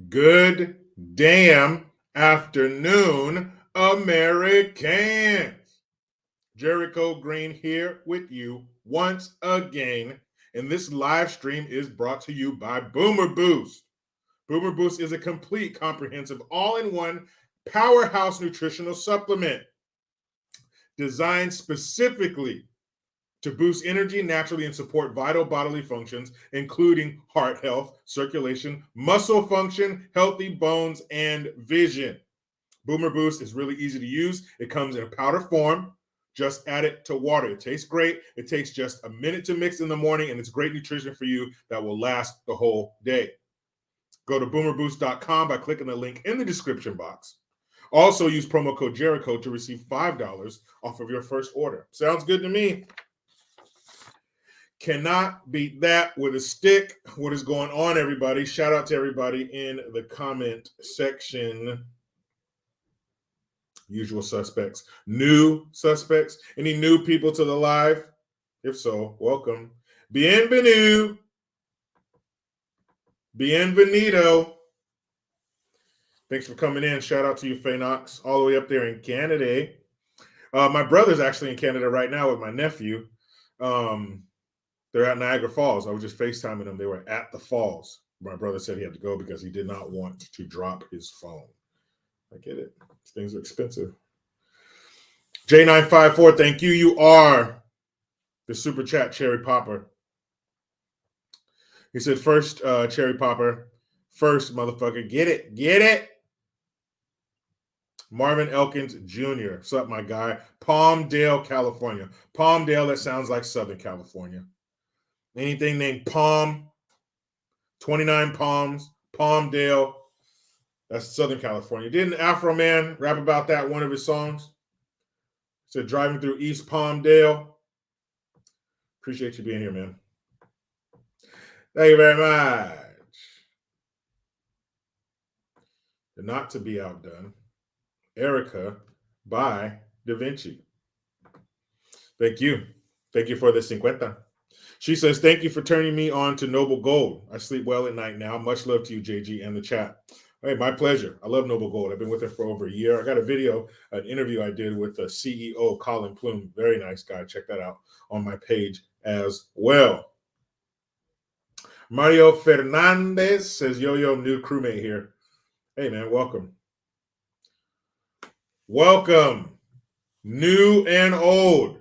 Good damn afternoon, Americans. Jericho Green here with you once again, and this live stream is brought to you by Boomer Boost. Boomer Boost is a complete, comprehensive, all-in-one powerhouse nutritional supplement designed specifically to boost energy naturally and support vital bodily functions, including heart health, circulation, muscle function, healthy bones, and vision. Boomer Boost is really easy to use. It comes in a powder form. Just add it to water. It tastes great. It takes just a minute to mix in the morning, and it's great nutrition for you that will last the whole day. Go to boomerboost.com by clicking the link in the description box. Also, use promo code Jericho to receive $5 off of your first order. Sounds good to me. Cannot beat that with a stick. What is going on, everybody? Shout out to everybody in the comment section. Usual suspects. New suspects. Any new people to the live? If so, welcome. Bienvenue. Bienvenido. Thanks for coming in. Shout out to you, Phaenox, all the way up there in Canada. My brother's actually in Canada right now with my nephew. They're at Niagara Falls. I was just FaceTiming them. They were at the falls. My brother said he had to go because he did not want to drop his phone. I get it. Things are expensive. J954, thank you. You are the super chat cherry popper. He said, first cherry popper. First, motherfucker. Get it. Get it. Marvin Elkins Jr. What's up, my guy? Palmdale, California. Palmdale, that sounds like Southern California. Anything named Palm, 29 Palms, Palmdale, that's Southern California. Didn't Afro Man rap about that one of his songs? Said driving through East Palmdale. Appreciate you being here, man. Thank you very much. And not to be outdone, Erica by Da Vinci. Thank you. Thank you for the 50. She says, thank you for turning me on to Noble Gold. I sleep well at night now. Much love to you, JG, and the chat. Hey, my pleasure. I love Noble Gold. I've been with her for over a year. I got a video, an interview I did with the CEO, Colin Plume. Very nice guy. Check that out on my page as well. Mario Fernandez says, yo, new crewmate here. Hey, man, welcome. Welcome, new and old.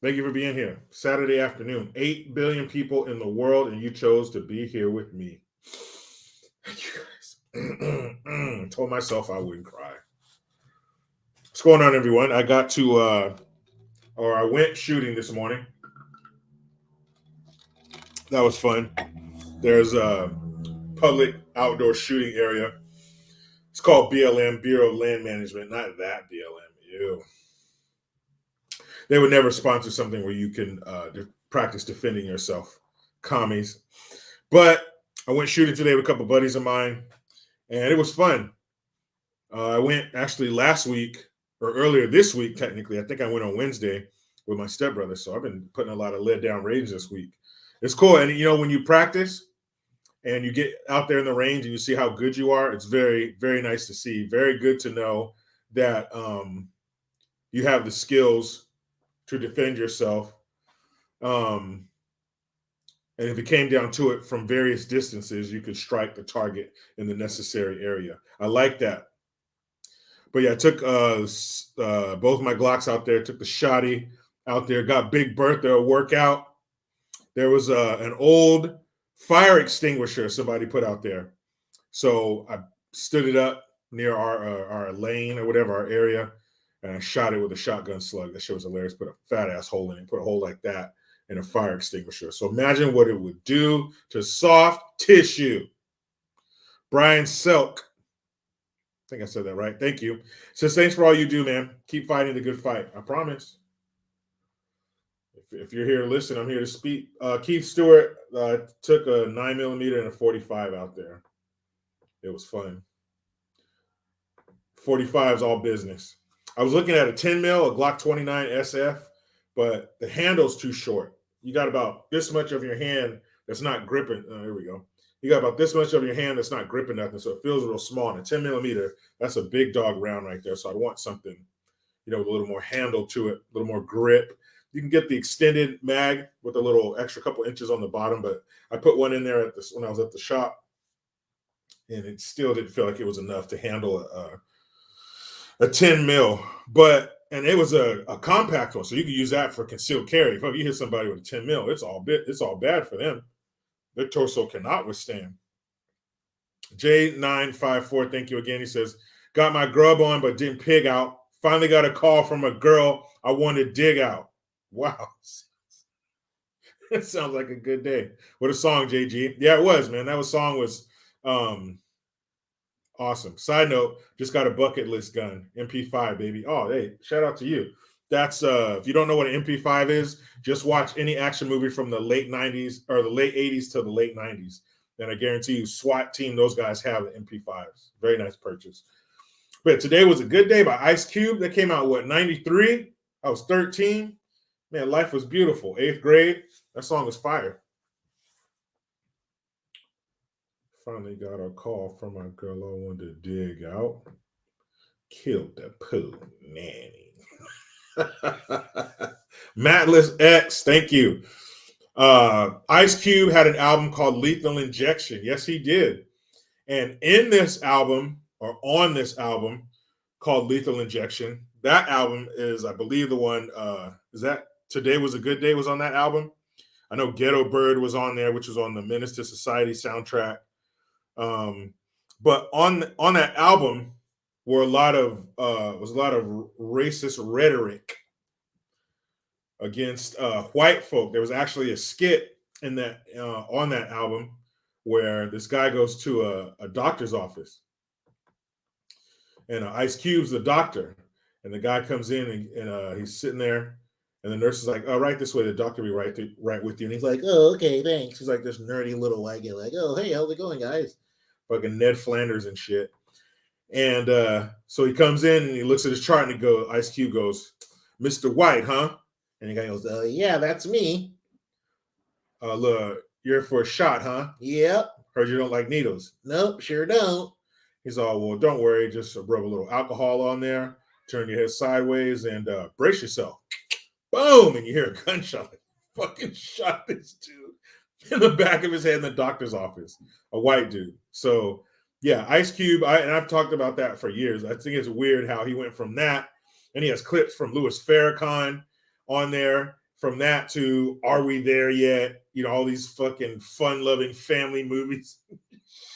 Thank you for being here. Saturday afternoon, 8 billion people in the world, and you chose to be here with me. Thank you guys. Told myself I wouldn't cry. What's going on, everyone? I got to, I went shooting this morning. That was fun. There's a public outdoor shooting area. It's called BLM, Bureau of Land Management. Not that BLM. Ew. They would never sponsor something where you can practice defending yourself. Commies. But I went shooting today with a couple buddies of mine, and it was fun. I went actually last week, or earlier this week, technically. I think I went on Wednesday with my stepbrother, so I've been putting a lot of lead down range this week. It's cool. And, you know, when you practice and you get out there in the range and you see how good you are, it's very, very nice to see. Very good to know that you have the skills to defend yourself. And if it came down to it, from various distances, you could strike the target in the necessary area. I like that. But yeah, I took both my Glocks out there, took the shotty out there, got Big Bertha a workout. There was an old fire extinguisher somebody put out there. So I stood it up near our lane or whatever, our area, and I shot it with a shotgun slug. That shit was hilarious. Put a fat ass hole in it, put a hole like that in a fire extinguisher. So imagine what it would do to soft tissue. Brian Selk, I think I said that right. Thank you. Says, thanks for all you do, man. Keep fighting the good fight. I promise. If you're here to listen, I'm here to speak. Keith Stewart took a 9mm and a 45 out there. It was fun. 45 is all business. I was looking at a 10 mil, a Glock 29 SF, but the handle's too short. You got about this much of your hand that's not gripping. Here we go. You got about this much of your hand that's not gripping nothing, so it feels real small. And a 10 millimeter, that's a big dog round right there. So I'd want something, with a little more handle to it, a little more grip. You can get the extended mag with a little extra couple inches on the bottom, but I put one in there when I was at the shop, and it still didn't feel like it was enough to handle a 10 mil. And it was a compact one, so you can use that for concealed carry. If you hit somebody with a 10 mil, it's all bad for them. Their torso cannot withstand. J954, thank you again. He says, got my grub on, but didn't pig out. Finally got a call from a girl I wanted to dig out. Wow. It sounds like a good day. What a song, JG. Yeah, it was, man. Song was awesome. Side note, just got a bucket list gun. MP5, baby. Oh, hey, shout out to you. That's if you don't know what an MP5 is, just watch any action movie from the late 90s or the late 80s to the late 90s. And I guarantee you, SWAT team, those guys have MP5s. Very nice purchase. But today was a good day by Ice Cube. That came out, 93? I was 13. Man, life was beautiful. 8th grade. That song was fire. Finally got a call from a girl I wanted to dig out. Killed the poo nanny. Matless X, thank you. Ice Cube had an album called Lethal Injection. Yes, he did. And in this album, or on this album called Lethal Injection, that album is, I believe, the one, is that Today Was a Good Day was on that album? I know Ghetto Bird was on there, which was on the Menace to Society soundtrack. But on that album was a lot of racist rhetoric against white folk. There was actually a skit in that on that album where this guy goes to a doctor's office, and Ice Cube's the doctor, and the guy comes in and he's sitting there, and the nurse is like, "Oh, right this way." The doctor will be right with you, and he's like, "Oh, okay, thanks." He's like this nerdy little white guy, like, "Oh, hey, how's it going, guys?" Fucking Ned Flanders and shit. And so he comes in and he looks at his chart and Ice Cube goes, "Mr. White, huh?" And the guy goes, "Yeah, that's me." "Look, you're for a shot, huh?" "Yep." "Heard you don't like needles." "Nope, sure don't." He's all, "Well, don't worry, just rub a little alcohol on there, turn your head sideways, and brace yourself." Boom! And you hear a gunshot. Fucking shot this dude in the back of his head in the doctor's office. A white dude. So, yeah, Ice Cube, and I've talked about that for years. I think it's weird how he went from that, and he has clips from Louis Farrakhan on there, from that to Are We There Yet? All these fucking fun-loving family movies.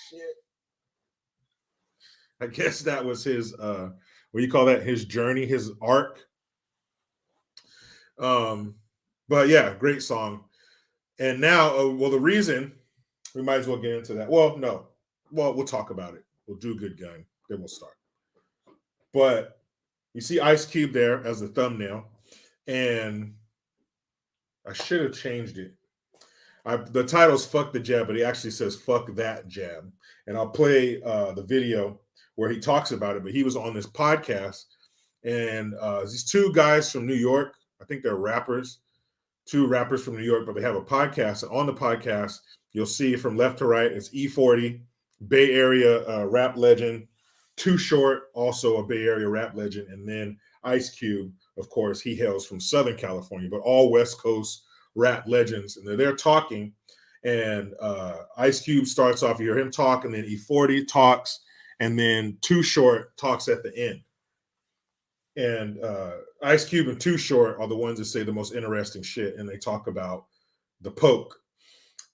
Shit. I guess that was his, what do you call that? His journey, his arc. But yeah, great song. And now, the reason, we might as well get into that. Well, no. Well, we'll talk about it. We'll do Good Gun. Then we'll start. But you see Ice Cube there as the thumbnail. And I should have changed it. The title's Fuck the Jab, but he actually says Fuck That Jab. And I'll play the video where he talks about it. But he was on this podcast. And these two guys from New York, I think they're rappers. Two rappers from New York, but they have a podcast. And on the podcast, you'll see from left to right, it's E40, Bay Area rap legend, Too Short, also a Bay Area rap legend, and then Ice Cube, of course, he hails from Southern California, but all West Coast rap legends. And they're talking, and Ice Cube starts off, you hear him talk, and then E40 talks, and then Too Short talks at the end. And Ice Cube and Too Short are the ones that say the most interesting shit, and they talk about the poke.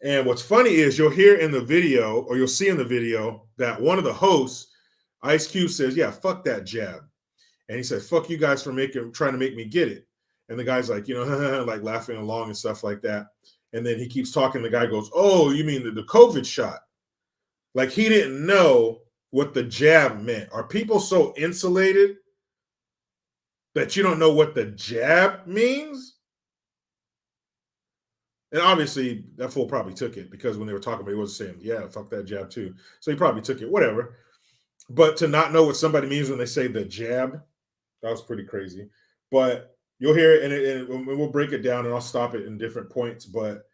And what's funny is you'll hear in the video, or you'll see in the video, that one of the hosts, Ice Cube, says, "Yeah, fuck that jab." And he said, "Fuck you guys for trying to make me get it." And the guy's like, like laughing along and stuff like that. And then he keeps talking. The guy goes, "Oh, you mean the COVID shot?" Like he didn't know what the jab meant. Are people so insulated that you don't know what the jab means? And obviously, that fool probably took it, because when they were talking about it, he wasn't saying, "Yeah, fuck that jab too." So he probably took it, whatever. But to not know what somebody means when they say the jab, that was pretty crazy. But you'll hear it, and we'll break it down, and I'll stop it in different points. But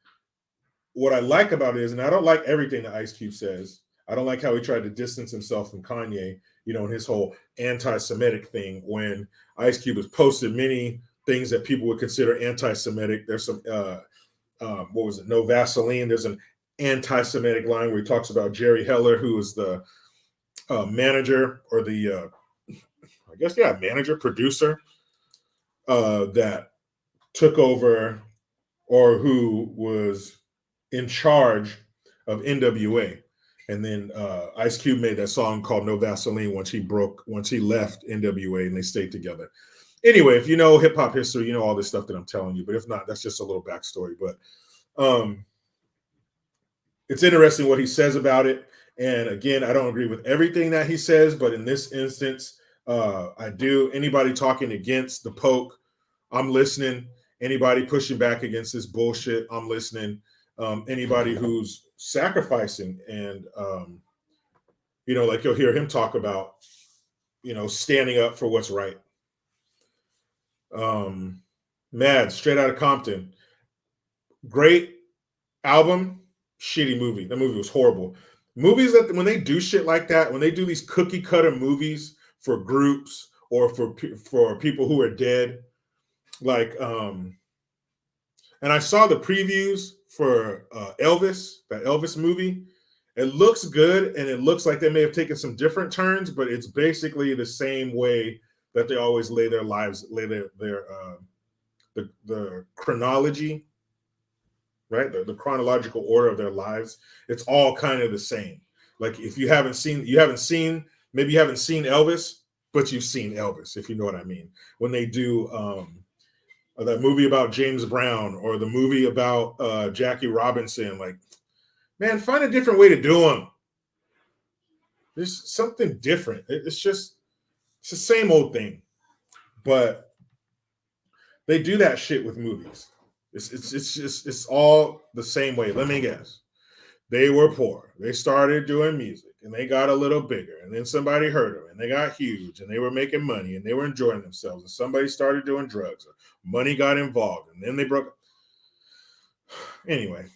what I like about it is, and I don't like everything that Ice Cube says. I don't like how he tried to distance himself from Kanye, and his whole anti-Semitic thing. When Ice Cube has posted many things that people would consider anti-Semitic. There's some, what was it? No Vaseline. There's an anti-Semitic line where he talks about Jerry Heller, who is the manager or the, I guess, yeah, manager, producer that took over or who was in charge of NWA. And then Ice Cube made that song called No Vaseline once he left NWA and they stayed together. Anyway, if you know hip hop history, you know all this stuff that I'm telling you. But if not, that's just a little backstory. But it's interesting what he says about it. And again, I don't agree with everything that he says, but in this instance, I do. Anybody talking against the Poke, I'm listening. Anybody pushing back against this bullshit, I'm listening. Anybody who's sacrificing and, like you'll hear him talk about, standing up for what's right. Mad, Straight Outta Compton. Great album, shitty movie. That movie was horrible. Movies that when they do shit like that, when they do these cookie cutter movies for groups or for people who are dead, like, and I saw the previews for Elvis, that Elvis movie. It looks good, and it looks like they may have taken some different turns, but it's basically the same way that they always lay their lives, lay the chronology, right? The chronological order of their lives. It's all kind of the same. Like if maybe you haven't seen Elvis, but you've seen Elvis, if you know what I mean. When they do that movie about James Brown or the movie about Jackie Robinson, like, man, find a different way to do them. There's something different. It's the same old thing, but they do that shit with movies. It's all the same way. Let me guess. They were poor. They started doing music and they got a little bigger, and then somebody heard them and they got huge and they were making money and they were enjoying themselves, and somebody started doing drugs or money got involved and then they broke. Anyway,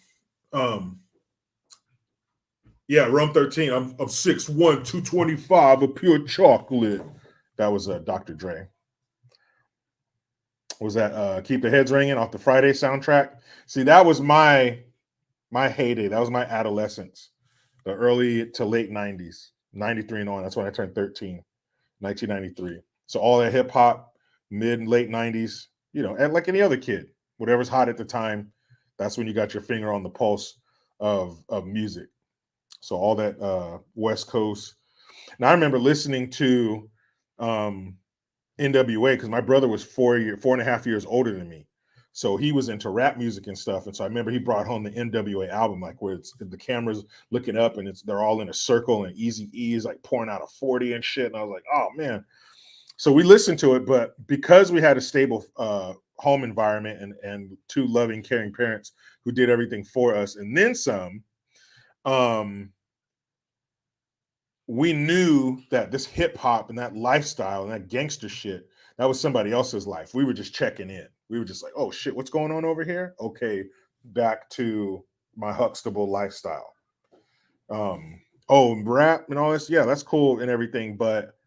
yeah, Rum 13. I'm 6'1", 225 of pure chocolate. That was Dr. Dre. Was that Keep the Heads Ringing off the Friday soundtrack? See, that was my heyday. That was my adolescence, the early to late 90s, 93 and on. That's when I turned 13, 1993. So all that hip hop, mid and late 90s, and like any other kid, whatever's hot at the time, that's when you got your finger on the pulse of music. So all that West Coast. Now I remember listening to NWA because my brother was 4.5 years older than me. So he was into rap music and stuff. And so I remember he brought home the NWA album, like where it's the camera's looking up and they're all in a circle and Eazy-E is like pouring out a 40 and shit. And I was like, oh man. So we listened to it, but because we had a stable home environment and two loving, caring parents who did everything for us and then some, we knew that this hip hop and that lifestyle and that gangster shit, that was somebody else's life. We were just checking in. We were just like, oh shit, what's going on over here? Okay, back to my Huxtable lifestyle. Rap and all this, yeah, that's cool and everything, but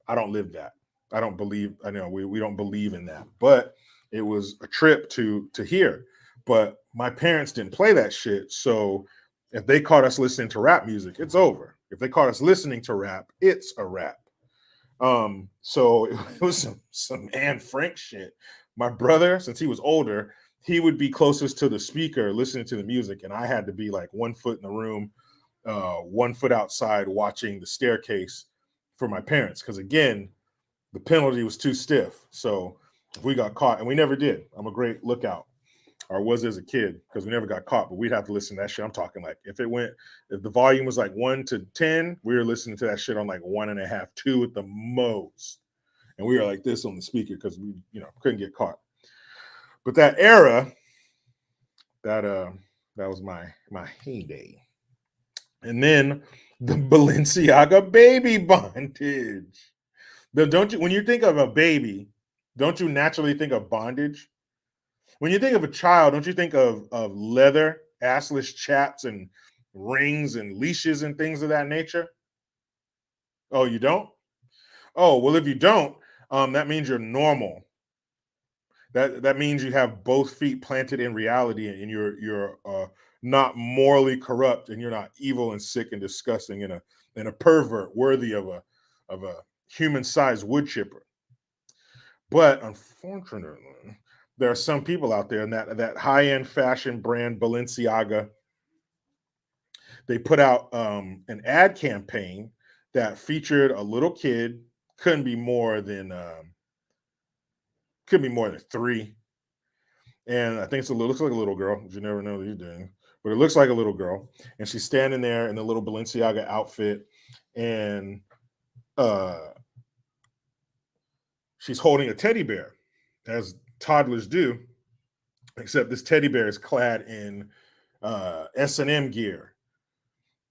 I don't live that. I know we don't believe in that. But it was a trip to hear. But my parents didn't play that shit. So if they caught us listening to rap music, it's over. If they caught us listening to rap, it's a rap. So it was some Anne Frank shit. My brother, since he was older, he would be closest to the speaker listening to the music, and I had to be like 1 foot in the room, 1 foot outside watching the staircase for my parents. Because again, the penalty was too stiff. So if we got caught, and we never did. I'm a great lookout. Or was as a kid, because we never got caught, but we'd have to listen to that shit. I'm talking like if the volume was like 1 to 10, we were listening to that shit on like 1.5, 2 at the most. And we were like this on the speaker because we, couldn't get caught. But that era, that was my heyday. And then the Balenciaga baby bondage. When you think of a baby, don't you naturally think of bondage? When you think of a child, don't you think of leather assless chaps and rings and leashes and things of that nature? Oh, you don't? Oh, well, if you don't, that means you're normal. That means you have both feet planted in reality, and you're not morally corrupt, and you're not evil and sick and disgusting, and a pervert worthy of a human sized wood chipper. But unfortunately, there are some people out there in that high end fashion brand Balenciaga. They put out an ad campaign that featured a little kid, couldn't be more than could be more than 3, and I think looks like a little girl. You never know these days, but it looks like a little girl, and she's standing there in a little Balenciaga outfit, and uh, she's holding a teddy bear, as toddlers do, except this teddy bear is clad in S&M gear.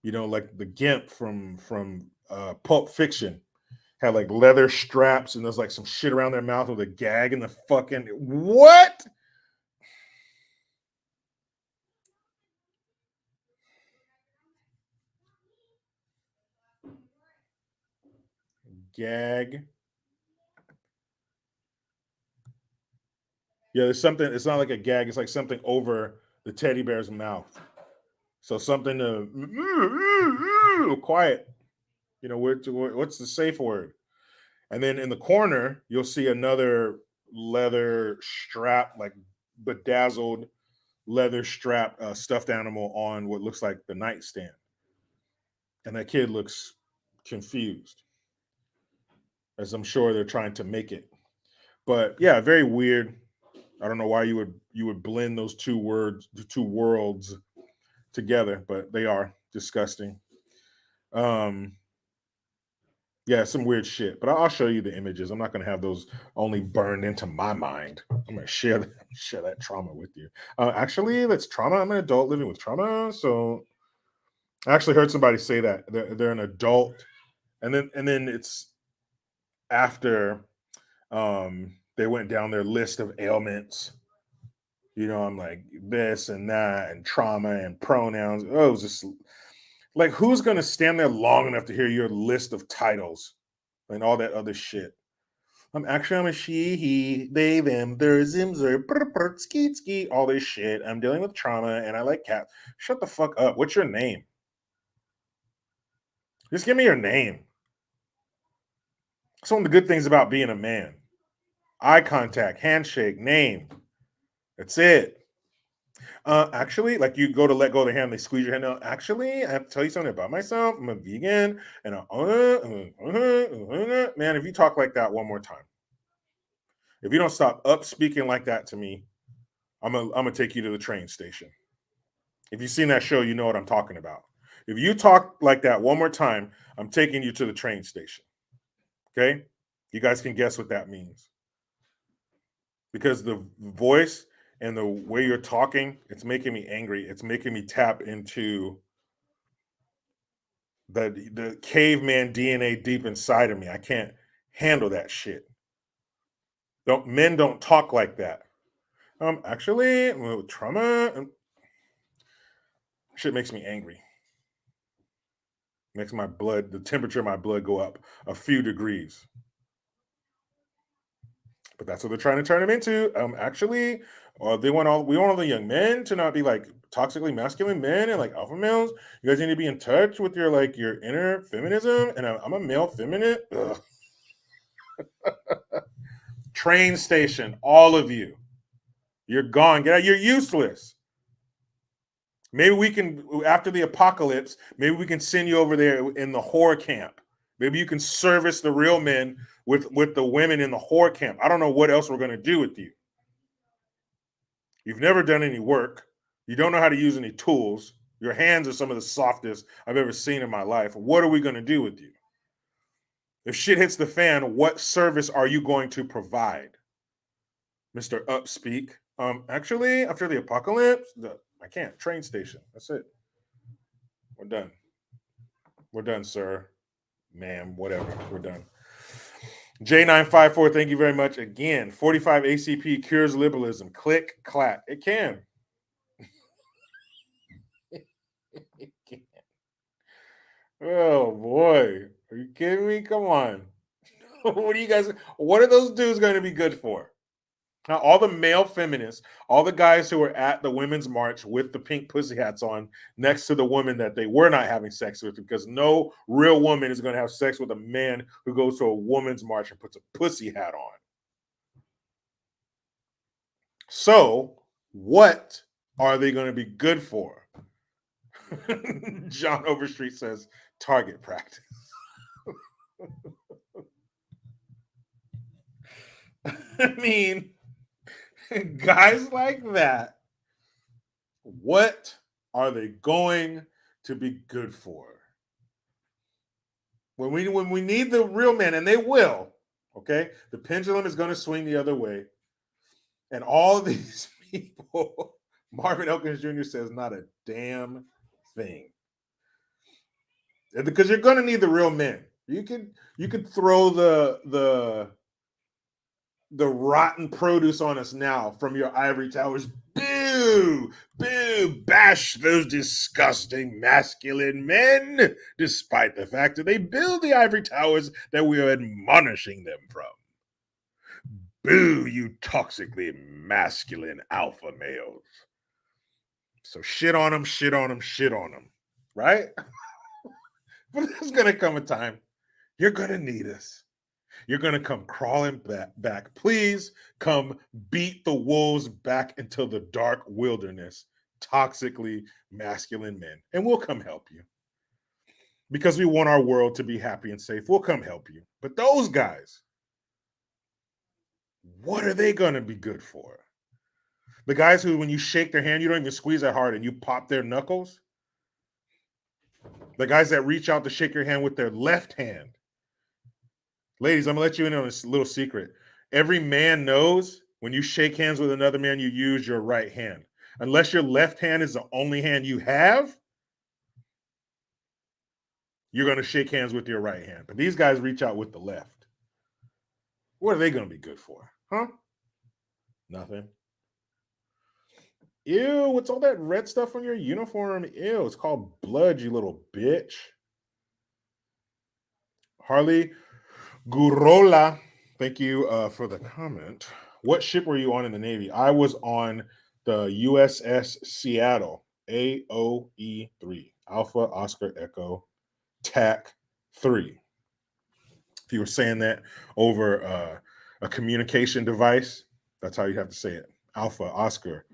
You know, like the Gimp from Pulp Fiction had like leather straps, and there's like some shit around their mouth with a gag in the fucking what? Gag. Yeah, there's something. It's not like a gag. It's like something over the teddy bear's mouth. So something to quiet. You know, what's the safe word? And then in the corner, you'll see another leather strap, like bedazzled leather strap stuffed animal on what looks like the nightstand. And that kid looks confused, as I'm sure they're trying to make it. But yeah, very weird. I don't know why you would blend those the two worlds together, but they are disgusting. Um, yeah, some weird shit. But I'll show you the images. I'm not going to have those only burned into my mind. I'm going to share that trauma with you. Actually, that's trauma. I'm an adult living with trauma, so I actually heard somebody say that they're an adult, and then it's after they went down their list of ailments. You know, I'm like this and that and trauma and pronouns. Oh, it was just like who's gonna stand there long enough to hear your list of titles and all that other shit? I'm a she, he, they, them, their, zim, zer, skeet, skeet, all this shit. I'm dealing with trauma and I like cats. Shut the fuck up. What's your name? Just give me your name. That's one of the good things about being a man. Eye contact, handshake, name. That's it. Actually, like you go to let go of the hand, they squeeze your hand out. Actually, I have to tell you something about myself. I'm a vegan, and man, if you talk like that one more time, if you don't stop up speaking like that to me, I'm gonna take you to the train station. If you've seen that show, you know what I'm talking about. If you talk like that one more time, I'm taking you to the train station. Okay, you guys can guess what that means, because the voice and the way you're talking, it's making me angry. It's making me tap into the caveman DNA deep inside of me. I can't handle that shit. Men don't talk like that. Actually, with trauma, shit makes me angry. Makes the temperature of my blood go up a few degrees. But that's what they're trying to turn him into. Actually, we want all the young men to not be like toxically masculine men and like alpha males. You guys need to be in touch with your inner feminism. And I'm a male feminine. Ugh. Train station, all of you, you're gone. Get out. You're useless. Maybe we can, after the apocalypse, maybe we can send you over there in the whore camp. Maybe you can service the real men with the women in the whore camp. I don't know what else we're going to do with you. You've never done any work. You don't know how to use any tools. Your hands are some of the softest I've ever seen in my life. What are we going to do with you? If shit hits the fan, what service are you going to provide? Mr. Upspeak. Actually, after the apocalypse, I can't. Train station. That's it. We're done. We're done, sir. Ma'am, whatever. We're done. J954, thank you very much again. 45 ACP cures liberalism. Click, clack. It can. Oh boy. Are you kidding me? Come on. What are those dudes going to be good for? Now, all the male feminists, all the guys who were at the women's march with the pink pussy hats on next to the woman that they were not having sex with, because no real woman is going to have sex with a man who goes to a woman's march and puts a pussy hat on. So, what are they going to be good for? John Overstreet says target practice. I mean, guys like that, what are they going to be good for? When we need the real men, and they will, okay, the pendulum is going to swing the other way, and all these people, Marvin Elkins Jr. says not a damn thing, because you're going to need the real men. You could throw the rotten produce on us now from your ivory towers. Boo! Boo! Bash those disgusting masculine men, despite the fact that they build the ivory towers that we are admonishing them from. Boo, you toxically masculine alpha males. So shit on them, shit on them, shit on them. Right? But there's going to come a time you're going to need us. You're going to come crawling back. Please come beat the wolves back into the dark wilderness, toxically masculine men. And we'll come help you. Because we want our world to be happy and safe. We'll come help you. But those guys, what are they going to be good for? The guys who, when you shake their hand, you don't even squeeze that hard and you pop their knuckles? The guys that reach out to shake your hand with their left hand. Ladies, I'm going to let you in on this little secret. Every man knows when you shake hands with another man, you use your right hand. Unless your left hand is the only hand you have, you're going to shake hands with your right hand. But these guys reach out with the left. What are they going to be good for? Huh? Nothing. Ew, what's all that red stuff on your uniform? Ew, it's called blood, you little bitch. Harley Gurola, thank you for the comment. What ship were you on in the Navy? I was on the USS Seattle, AOE3, Alpha Oscar Echo TAC 3. If you were saying that over a communication device, that's how you have to say it. Alpha Oscar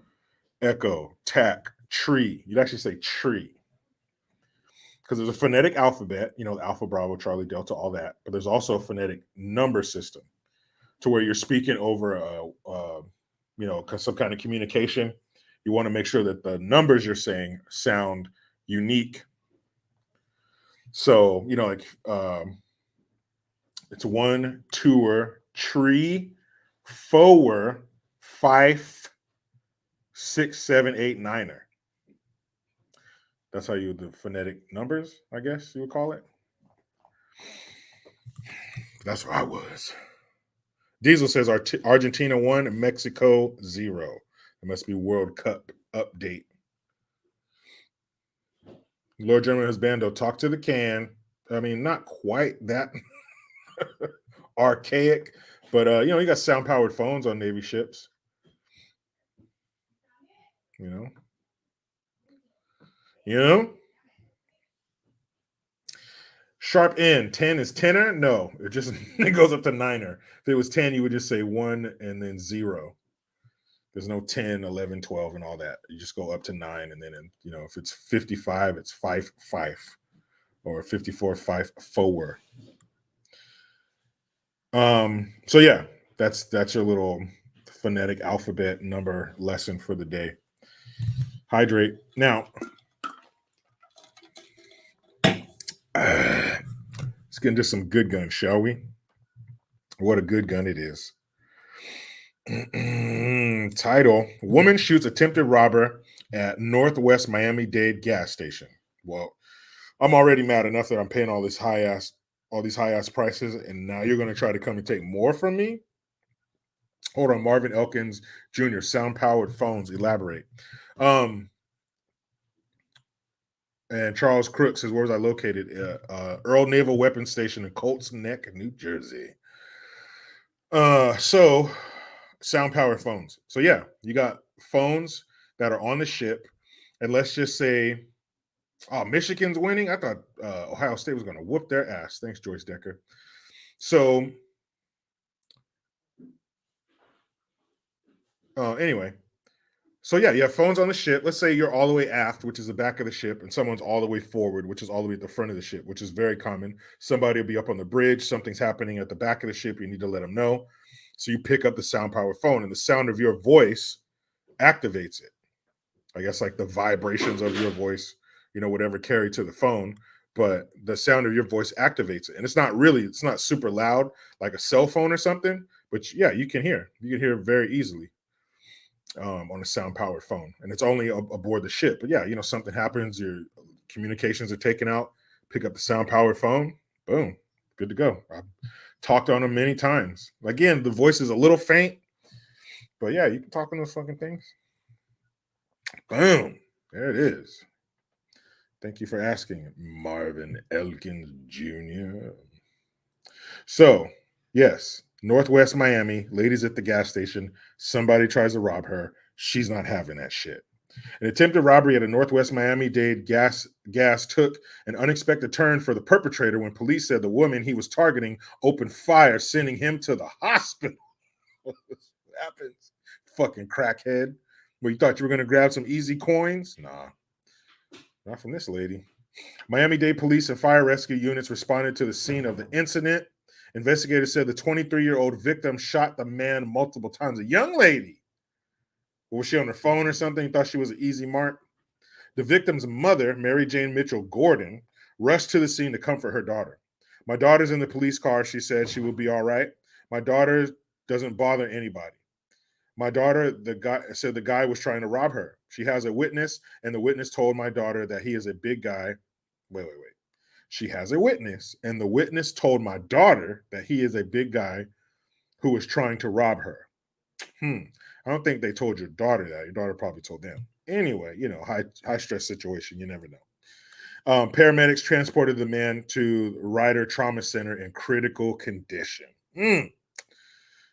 Echo TAC tree. You'd actually say tree. Because there's a phonetic alphabet, Alpha, Bravo, Charlie, Delta, all that. But there's also a phonetic number system to where you're speaking over, some kind of communication. You want to make sure that the numbers you're saying sound unique. So, it's 1, 2, tree, four, 5, 6, 7, 8, 9. That's how the phonetic numbers, I guess you would call it. That's where I was. Diesel says Argentina 1, Mexico 0. It must be World Cup update. Lord General Husbando, talk to the can. I mean, not quite that archaic, but you got sound powered phones on Navy ships. You know. Sharp N, 10 is tenor? No, it goes up to niner. If it was 10, you would just say 1 and then 0. There's no 10, 11, 12, and all that. You just go up to 9, and then, if it's 55, it's 5, 5, or 54, 5, 4. So yeah, that's your little phonetic alphabet number lesson for the day. Hydrate. Now, let's get into some good guns, shall we? What a good gun it is. Title: Woman shoots attempted robber at Northwest Miami-Dade gas station. Well, I'm already mad enough that I'm paying all these high ass prices, and now you're going to try to come and take more from me? Hold on, Marvin Elkins Jr. Sound powered phones. Elaborate. And Charles Crook says, where was I located? Earl Naval Weapons Station in Colts Neck, New Jersey. So sound power phones. So yeah, you got phones that are on the ship. And let's just say, oh, Michigan's winning. I thought Ohio State was going to whoop their ass. Thanks, Joyce Decker. So anyway, so yeah, you have phones on the ship. Let's say you're all the way aft, which is the back of the ship, and someone's all the way forward, which is all the way at the front of the ship, which is very common. Somebody will be up on the bridge. Something's happening at the back of the ship. You need to let them know. So you pick up the sound power phone, and the sound of your voice activates it. I guess like the vibrations of your voice, whatever carried to the phone, but the sound of your voice activates it. And it's not super loud like a cell phone or something, but yeah, you can hear very easily on a sound powered phone. And it's only aboard the ship. But yeah, something happens, your communications are taken out, pick up the sound powered phone, boom, good to go. I've talked on them many times. Again, the voice is a little faint, but yeah, you can talk on those fucking things. Boom. There it is. Thank you for asking, Marvin Elkins Jr. So, yes, Northwest Miami, ladies at the gas station. Somebody tries to rob her. She's not having that shit. An attempted robbery at a Northwest Miami-Dade gas took an unexpected turn for the perpetrator when police said the woman he was targeting opened fire, sending him to the hospital. What happens? Fucking crackhead. Well, you thought you were going to grab some easy coins? Nah, not from this lady. Miami-Dade police and fire rescue units responded to the scene of the incident. Investigators said the 23-year-old victim shot the man multiple times. A young lady. Was she on her phone or something? Thought she was an easy mark? The victim's mother, Mary Jane Mitchell Gordon, rushed to the scene to comfort her daughter. My daughter's in the police car, she said. She will be all right. My daughter doesn't bother anybody. My daughter, the guy was trying to rob her. She has a witness, and the witness told my daughter that he is a big guy. Wait. She has a witness, and the witness told my daughter that he is a big guy who was trying to rob her. I don't think they told your daughter that. Your daughter probably told them. Anyway, high stress situation. You never know. Paramedics transported the man to Ryder Trauma Center in critical condition.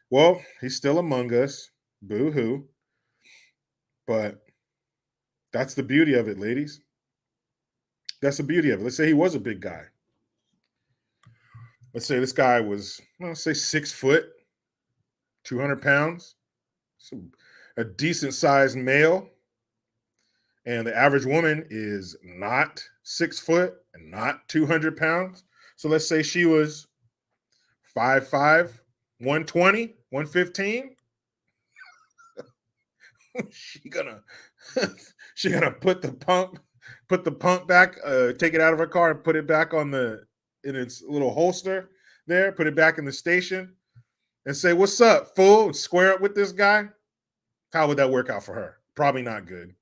Well, he's still among us. Boo-hoo. But that's the beauty of it, ladies. That's the beauty of it. Let's say he was a big guy. Let's say this guy was, let's say 6 foot, 200 pounds. So a decent sized male. And the average woman is not 6 foot and not 200 pounds. So let's say she was 5'5", 120, 115. she gonna put the pump back, take it out of her car and put it back in its little holster there, put it back in the station and say, "What's up, fool?" and square up with this guy. How would that work out for her? Probably not good.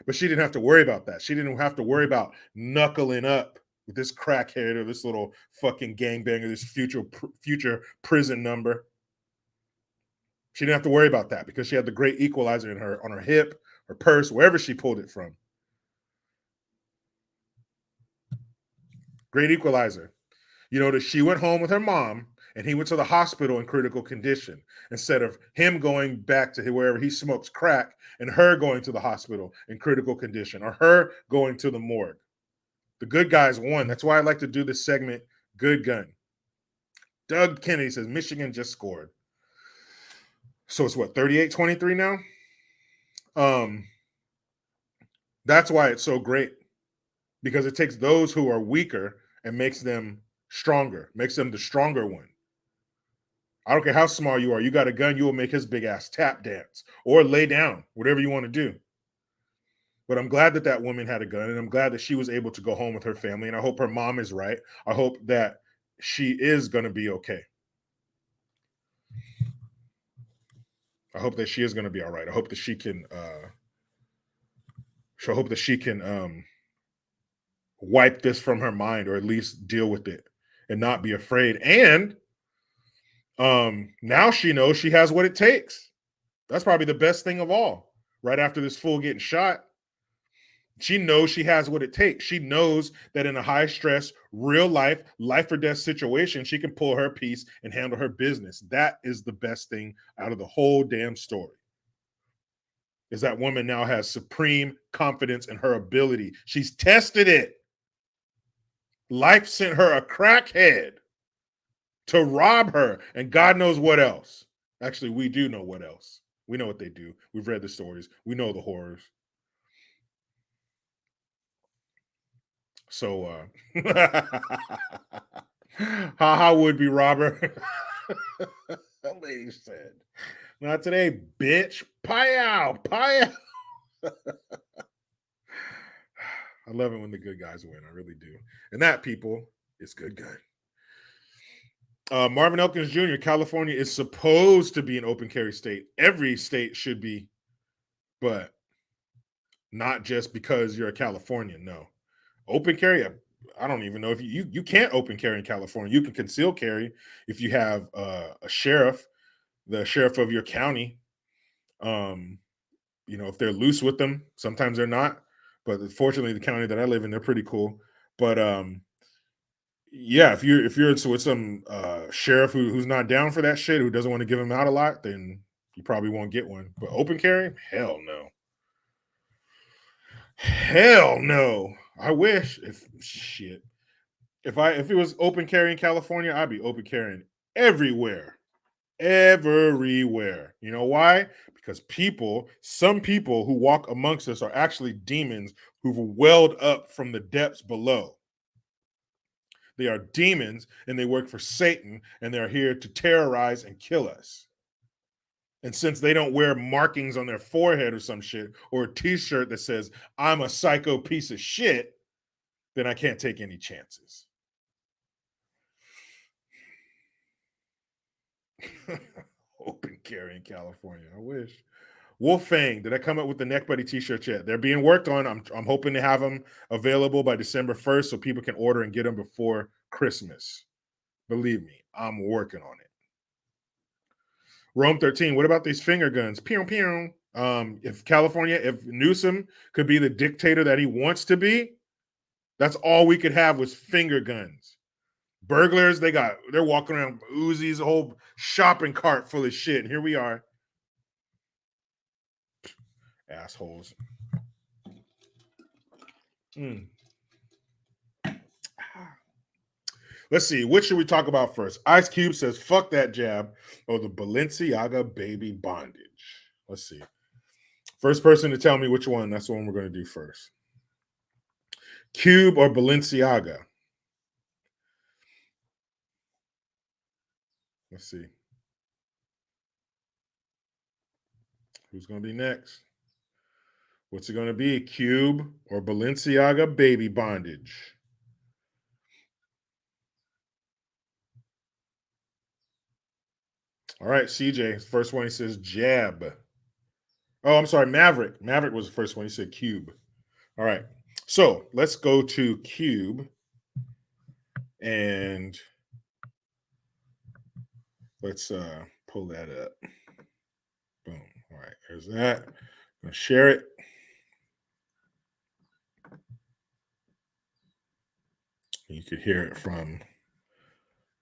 But she didn't have to worry about that. She didn't have to worry about knuckling up with this crackhead or this little fucking gangbanger, this future prison number. She didn't have to worry about that because she had the great equalizer on her hip, her purse, wherever she pulled it from. Great equalizer. That she went home with her mom and he went to the hospital in critical condition instead of him going back to wherever he smokes crack and her going to the hospital in critical condition or her going to the morgue. The good guys won. That's why I like to do this segment, Good Gun. Doug Kennedy says Michigan just scored. So it's what, 38-23 now? That's why it's so great, because it takes those who are weaker and makes them stronger, makes them the stronger one. I don't care how small you are. You got a gun, you will make his big ass tap dance or lay down, whatever you want to do. But I'm glad that woman had a gun, and I'm glad that she was able to go home with her family. And I hope her mom is right. I hope that she is going to be okay. I hope that she is going to be all right. I hope that she can. Wipe this from her mind, or at least deal with it and not be afraid. And now she knows she has what it takes. That's probably the best thing of all. Right after this fool getting shot, She knows she has what it takes. She knows that in a high stress, real life or death situation, she can pull her piece and handle her business. That is the best thing out of the whole damn story. Is that woman now has supreme confidence in her ability. She's tested it. Life sent her a crackhead to rob her, and God knows what else. Actually, we do know what else. We know what they do. We've read the stories. We know the horrors. So, haha, would be robber. That lady said, "Not today, bitch. Pie-ow, pie-ow." I love it when the good guys win. I really do. And that, people, is good. Marvin Elkins Jr., California is supposed to be an open carry state. Every state should be, but not just because you're a Californian. No. Open carry, I don't even know if you can't open carry in California. You can conceal carry if you have a sheriff, the sheriff of your county. If they're loose with them, sometimes they're not. But fortunately, the county that I live in, they're pretty cool. But yeah, if you're with some sheriff who's not down for that shit, who doesn't want to give him out a lot, then you probably won't get one. But open carry, hell no. Hell no. I wish if it was open carry in California, I'd be open carrying everywhere. Everywhere. You know why? Because some people who walk amongst us are actually demons who've welled up from the depths below. They are demons and they work for Satan and they're here to terrorize and kill us. And since they don't wear markings on their forehead or some shit, or a t-shirt that says, "I'm a psycho piece of shit," then I can't take any chances. Open carry in California. I wish. Wolfang, did I come up with the neck buddy t-shirts yet? They're being worked on. I'm hoping to have them available by December 1st so people can order and get them before Christmas. Believe me, I'm working on it. Rome 13, what about these finger guns? Pew, pew. If Newsom could be the dictator that he wants to be, that's all we could have was finger guns. Burglars, they're walking around Uzis, a whole shopping cart full of shit. And here we are. Assholes. Let's see. What should we talk about first? Ice Cube says, "Fuck that jab," or the Balenciaga baby bondage. Let's see. First person to tell me which one, that's the one we're going to do first. Cube or Balenciaga? Let's see. Who's going to be next? What's it going to be? Cube or Balenciaga baby bondage? All right, CJ, first one, he says jab. Oh, I'm sorry, Maverick. Maverick was the first one. He said Cube. All right, so let's go to Cube and let's pull that up. Boom. All right, there's that. I'm going to share it. You could hear it from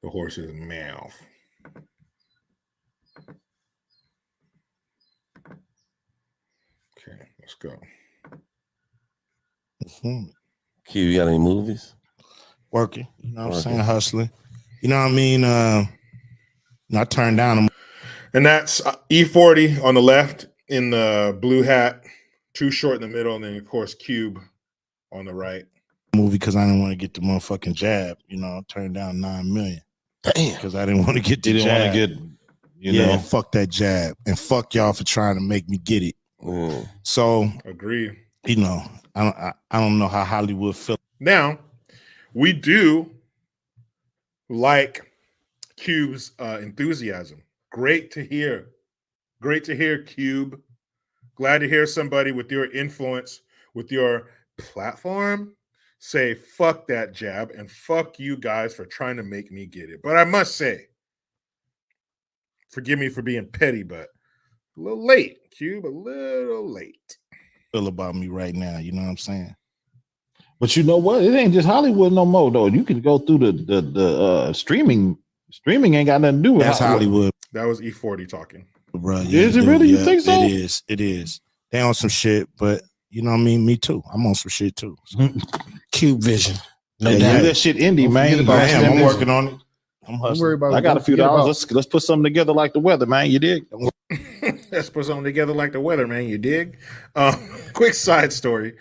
the horse's mouth. Okay, let's go. Q, you got any movies? Working, you know what I'm saying? Hustling. You know what I mean? I turned down and that's E40 on the left in the blue hat, Too Short in the middle, and then of course Cube on the right. Movie because I didn't want to get the motherfucking jab. Turned down $9 million. Damn, because I didn't want to get the jab. Want to get, you know, fuck that jab, and fuck y'all for trying to make me get it. So agree. I don't know how Hollywood feel. Now, we do like Cube's enthusiasm. Great to hear. Great to hear, Cube. Glad to hear somebody with your influence, with your platform, say, fuck that jab, and fuck you guys for trying to make me get it. But I must say, forgive me for being petty, but a little late, Cube, a little late. feel about me right now. You know what I'm saying? But you know what? It ain't just Hollywood no more though. You can go through the streaming. Streaming ain't got nothing to do with That's Hollywood, That was E40 talking. bro. Is it really? You think so? It is. It is. They on some shit, but you know what I mean? Me too. I'm on some shit too. So. Cube Vision. No Yeah, doubt. that shit indie, Don't man. forget about Damn, that I'm vision. working on it. I'm Don't worry hustling. about it. I got a Don't few forget about- dollars. Let's put something together like the weather, man. You dig? Let's put something together like the weather, man. You dig? Quick side story.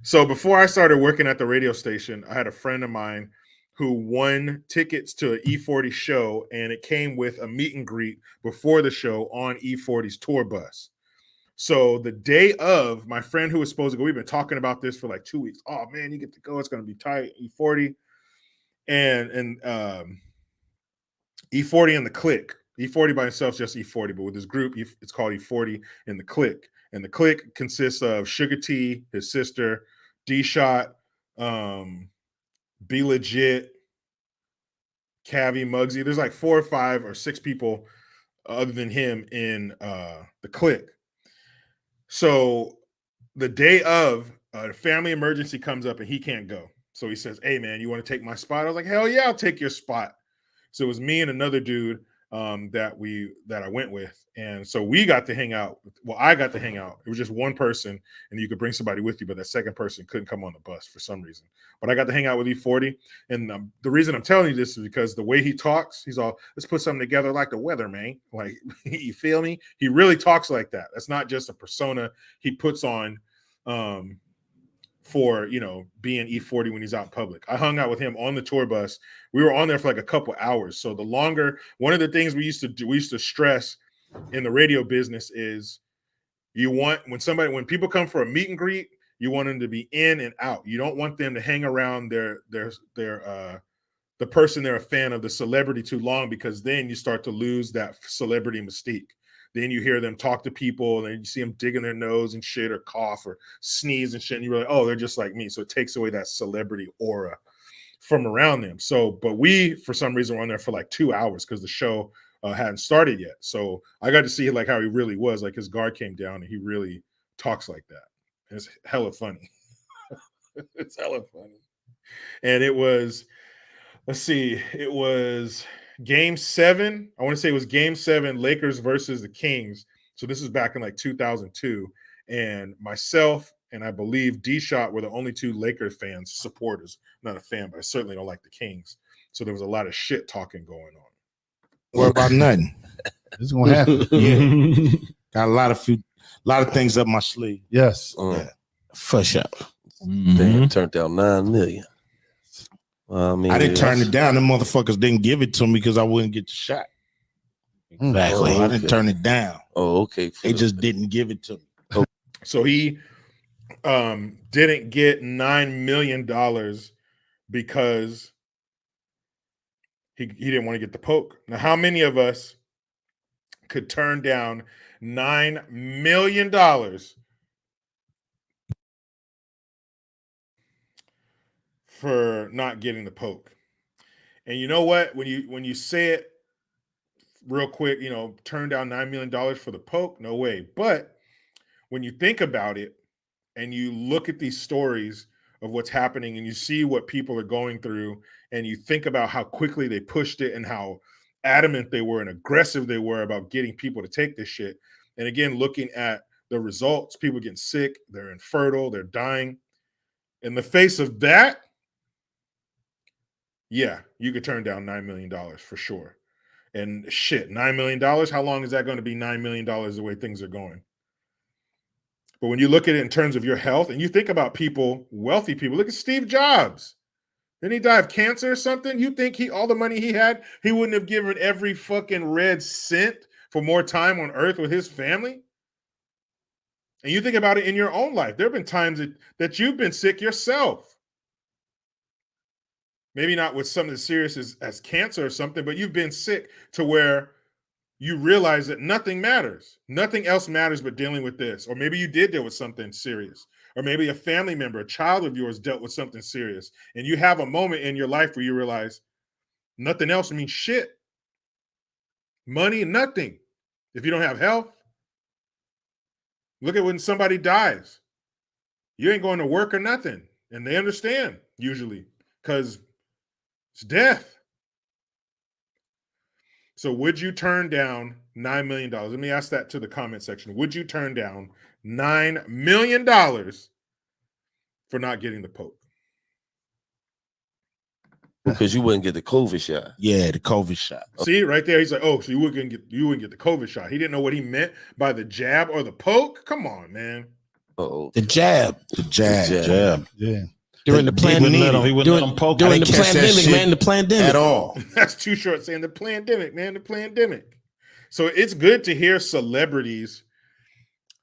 So before I started working at the radio station, I had a friend of mine who won tickets to an E40 show, and it came with a meet and greet before the show on E40's tour bus. So the day of, my friend who was supposed to go, we've been talking about this for like 2 weeks. Oh man, you get to go. It's going to be tight. E40 and E40 and the Click. E40 by itself is just E40, but with this group, it's called E40 and the Click. And the Click consists of Sugar T, his sister, D-Shot, Be Legit, Cavi, Muggsy. There's like 4 or 5 or 6 people other than him in the Click. So the day of, a family emergency comes up and he can't go. So he says, "Hey man, you want to take my spot?" I was like, "Hell yeah, I'll take your spot." So it was me and another dude that I went with, and so we got to hang out. Well, I got to hang out. It was just one person, and you could bring somebody with you, but that second person couldn't come on the bus for some reason. But I got to hang out with E40, and the reason I'm telling you this is because the way he talks, he's all, "Let's put something together like the weather, man." Like, you feel me? He really talks like that. That's not just a persona he puts on. For being E40 when he's out in public. I hung out with him on the tour bus. We were on there for like a couple hours. So one of the things we used to stress in the radio business is when people come for a meet and greet, you want them to be in and out. You don't want them to hang around the person they're a fan of, the celebrity, too long, because then you start to lose that celebrity mystique. Then you hear them talk to people, and then you see them digging their nose and shit, or cough or sneeze and shit, and you're like, "Oh, they're just like me." So it takes away that celebrity aura from around them. So, but we, for some reason, were on there for like 2 hours because the show hadn't started yet. So I got to see like how he really was. Like, his guard came down, and he really talks like that. And it's hella funny. It's hella funny. And it was, let's see, it was Game 7. I want to say it was Game 7, Lakers versus the Kings. So this is back in like 2002. And myself and I believe D-Shot were the only 2 Lakers fans, supporters. I'm not a fan, but I certainly don't like the Kings. So there was a lot of shit talking going on. What about nothing? It's gonna happen. Yeah. Got a lot of things up my sleeve. Yes. Yeah. For sure. Damn, turned out 9 million. Well, I mean, I didn't turn it down. The motherfuckers didn't give it to me because I wouldn't get the shot. Exactly. So I didn't turn it down. Oh, okay. They just didn't give it to me. So he didn't get $9 million because he didn't want to get the poke. Now, how many of us could turn down $9 million for not getting the poke? And you know what? When you say it real quick, turn down $9 million for the poke, no way. But when you think about it and you look at these stories of what's happening and you see what people are going through and you think about how quickly they pushed it and how adamant they were and aggressive they were about getting people to take this shit. And again, looking at the results, people getting sick, they're infertile, they're dying. In the face of that, yeah, you could turn down $9 million for sure. And shit, $9 million, how long is that going to be $9 million the way things are going? But when you look at it in terms of your health and you think about people, wealthy people, look at Steve Jobs. Didn't he die of cancer or something? You think all the money he had, he wouldn't have given every fucking red cent for more time on earth with his family? And you think about it in your own life. There have been times that you've been sick yourself. Maybe not with something as serious as cancer or something, but you've been sick to where you realize that nothing matters. Nothing else matters but dealing with this. Or maybe you did deal with something serious. Or maybe a family member, a child of yours dealt with something serious. And you have a moment in your life where you realize nothing else means shit. Money, nothing. If you don't have health. Look at when somebody dies. You ain't going to work or nothing. And they understand usually because it's death. So would you turn down $9 million? Let me ask that to the comment section. Would you turn down $9 million for not getting the poke? Because you wouldn't get the COVID shot. Yeah, the COVID shot. See, right there, he's like, oh, so you wouldn't get the COVID shot. He didn't know what he meant by the jab or the poke. Come on, man. Uh-oh. The jab. The jab. Jab. Yeah. During the He wouldn't let pandemic. him. He wouldn't let him poke. During I the didn't catch that pandemic, shit man. The pandemic. at all. That's too short saying the pandemic, man. The pandemic. So it's good to hear celebrities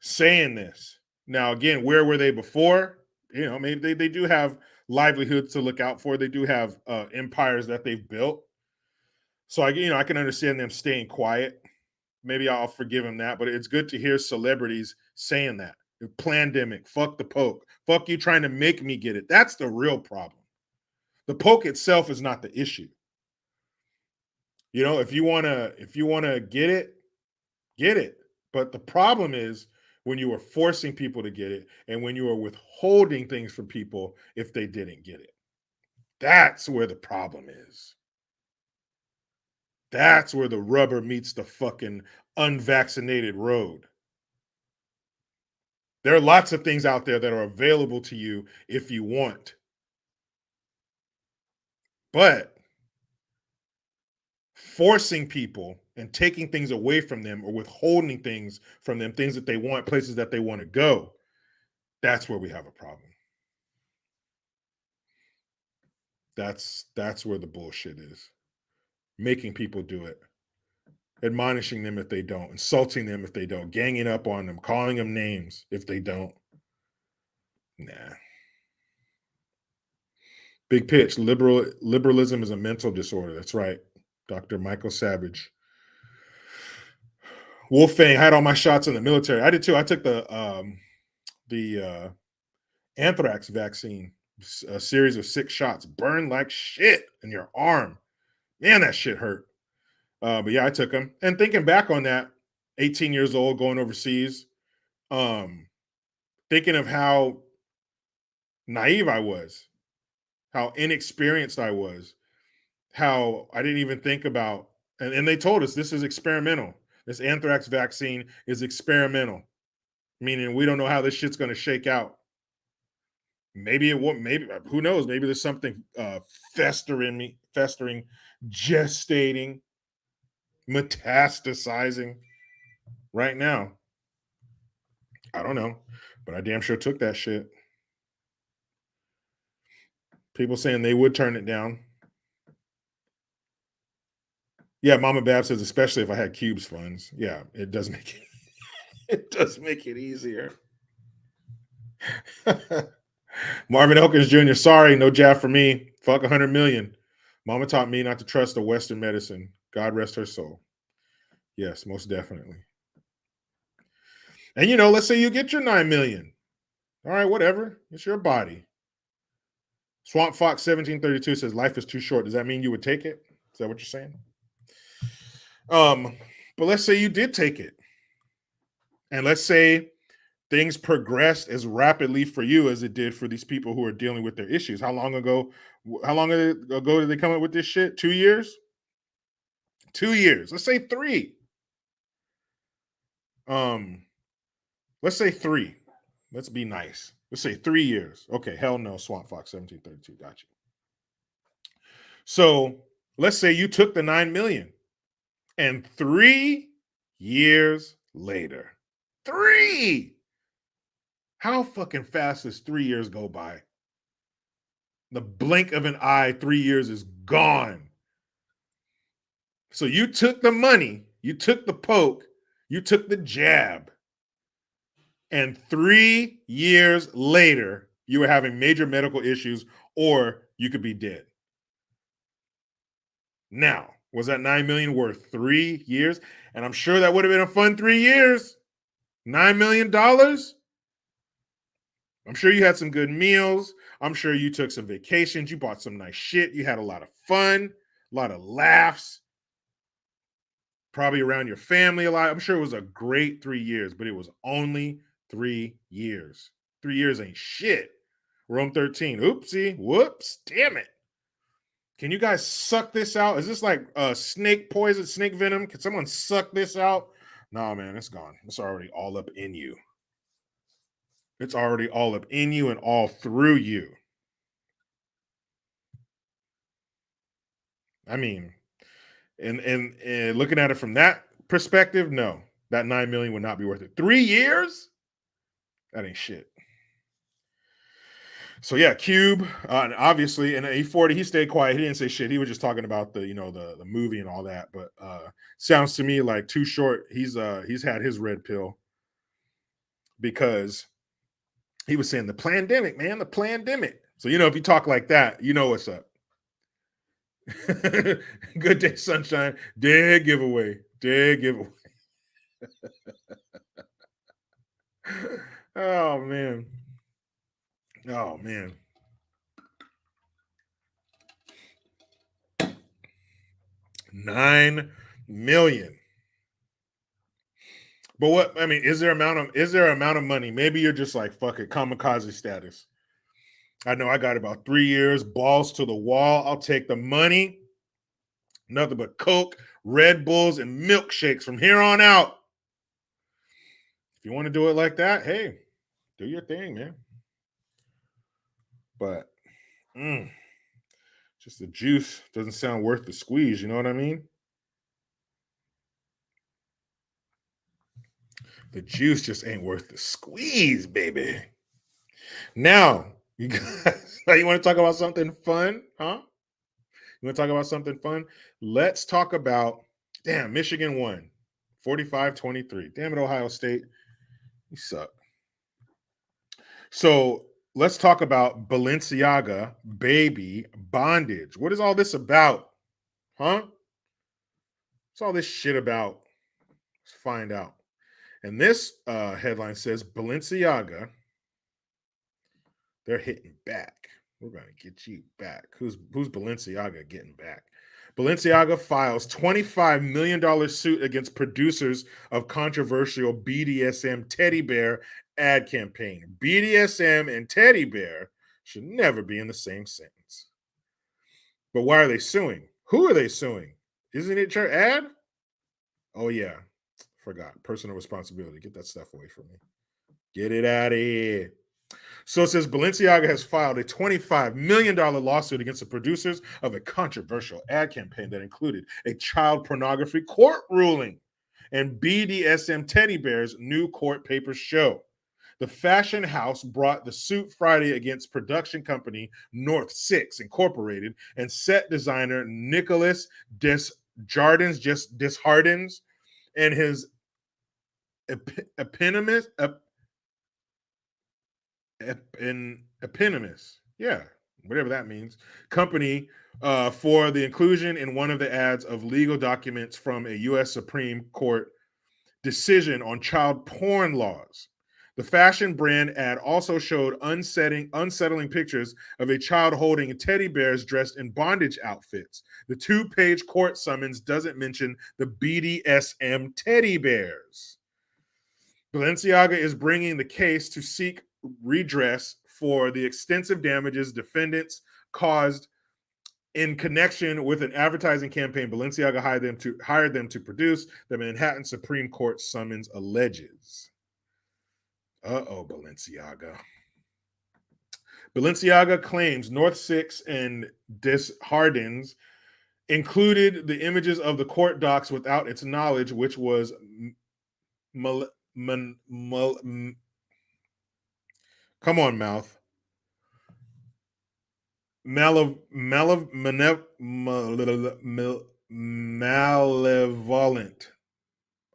saying this. Now, again, where were they before? You know, maybe they do have livelihoods to look out for. They do have empires that they've built. So I can understand them staying quiet. Maybe I'll forgive them that, but it's good to hear celebrities saying that. Plandemic, fuck the poke. Fuck you trying to make me get it. That's the real problem. The poke itself is not the issue. You know, if you wanna get it, get it. But the problem is when you are forcing people to get it and when you are withholding things from people if they didn't get it. That's where the problem is. That's where the rubber meets the fucking unvaccinated road. There are lots of things out there that are available to you if you want. But forcing people and taking things away from them or withholding things from them, things that they want, places that they want to go, that's where we have a problem. That's where the bullshit is. Making people do it. Admonishing them if they don't, insulting them if they don't, ganging up on them, calling them names if they don't. Nah. Big pitch. Liberalism is a mental disorder. That's right. Dr. Michael Savage. Wolfang had all my shots in the military. I did too. I took the anthrax vaccine, a series of 6 shots. Burned like shit in your arm. Man, that shit hurt. But yeah, I took them. And thinking back on that, 18 years old, going overseas, thinking of how naive I was, how inexperienced I was, how I didn't even think about, and they told us this is experimental. This anthrax vaccine is experimental, meaning we don't know how this shit's going to shake out. Maybe it won't, maybe, who knows? Maybe there's something festering, gestating, metastasizing right now. I don't know, but I damn sure took that shit. People saying they would turn it down. Yeah, Mama Bab says, especially if I had Cubes funds. Yeah, it does make it, it does make it easier. Marvin Elkins Jr., sorry, no jab for me. Fuck 100 million. Mama taught me not to trust the Western medicine. God rest her soul. Yes, most definitely. And let's say you get your 9 million. All right, whatever. It's your body. Swamp Fox 1732 says life is too short. Does that mean you would take it? Is that what you're saying? But let's say you did take it. And let's say things progressed as rapidly for you as it did for these people who are dealing with their issues. How long ago did they come up with this shit? 2 years? 2 years. Let's say 3. Let's say 3. Let's be nice. Let's say 3 years. Okay, hell no, Swamp Fox 1732. Got you. So let's say you took the 9 million and 3 years later. 3! How fucking fast does 3 years go by? The blink of an eye, 3 years is gone. So you took the money, you took the poke, you took the jab, and 3 years later, you were having major medical issues or you could be dead. Now, was that 9 million worth 3 years? And I'm sure that would have been a fun 3 years. $9 million? I'm sure you had some good meals. I'm sure you took some vacations. You bought some nice shit. You had a lot of fun, a lot of laughs, probably around your family a lot. I'm sure it was a great 3 years, but it was only 3 years. 3 years ain't shit. Rome 13. Oopsie. Whoops. Damn it. Can you guys suck this out? Is this like snake poison, snake venom? Can someone suck this out? No, man, it's gone. It's already all up in you. It's already all up in you and all through you. I mean, and looking at it from that perspective, no, that 9 million would not be worth it. 3 years? That ain't shit. So yeah, Cube, and obviously in E40, he stayed quiet. He didn't say shit. He was just talking about the the movie and all that. But sounds to me like Too Short. He's had his red pill because he was saying the plandemic, man, the plandemic. So if you talk like that, you know what's up. Good day, sunshine. Dead giveaway. Dead giveaway. Oh man. Oh man. $9 million. But what I mean, is there amount of money? Maybe you're just like, fuck it, kamikaze status. I know I got about 3 years, balls to the wall. I'll take the money. Nothing but Coke, Red Bulls, and milkshakes from here on out. If you want to do it like that, hey, do your thing, man. But just the juice doesn't sound worth the squeeze. You know what I mean? The juice just ain't worth the squeeze, baby. Now, you guys, you want to talk about something fun, huh? You want to talk about something fun? Let's talk about, Michigan won 45-23. Damn it, Ohio State. You suck. So let's talk about Balenciaga, baby, bandage. What is all this about? Huh? What's all this shit about? Let's find out. And this headline says Balenciaga, they're hitting back. We're going to get you back. Who's Balenciaga getting back? Balenciaga files $25 million suit against producers of controversial BDSM teddy bear ad campaign. BDSM and teddy bear should never be in the same sentence. But why are they suing? Who are they suing? Isn't it your ad? Oh, yeah. Forgot. Personal responsibility. Get that stuff away from me. Get it out of here. So it says Balenciaga has filed a $25 million lawsuit against the producers of a controversial ad campaign that included a child pornography court ruling and BDSM teddy bears new court papers show. The fashion house brought the suit Friday against production company North 6 Incorporated and set designer Nicholas Desjardins and his eponymous, whatever that means, company for the inclusion in one of the ads of legal documents from a U.S. Supreme Court decision on child porn laws. The fashion brand ad also showed unsettling pictures of a child holding teddy bears dressed in bondage outfits. The 2-page court summons doesn't mention the BDSM teddy bears. Balenciaga is bringing the case to seek redress for the extensive damages defendants caused in connection with an advertising campaign Balenciaga hired them to produce, the Manhattan Supreme Court summons alleges. Balenciaga. Balenciaga claims North 6 and Desjardins included the images of the court docs without its knowledge, which was come on, mouth. Malevolent.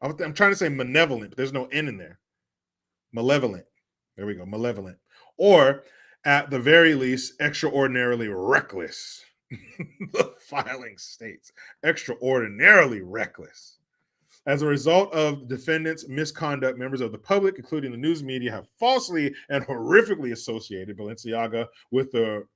I'm trying to say malevolent, but there's no N in there. Malevolent. There we go. Malevolent. Or at the very least, extraordinarily reckless. The filing states extraordinarily reckless. As a result of defendants' misconduct, members of the public, including the news media, have falsely and horrifically associated Balenciaga with the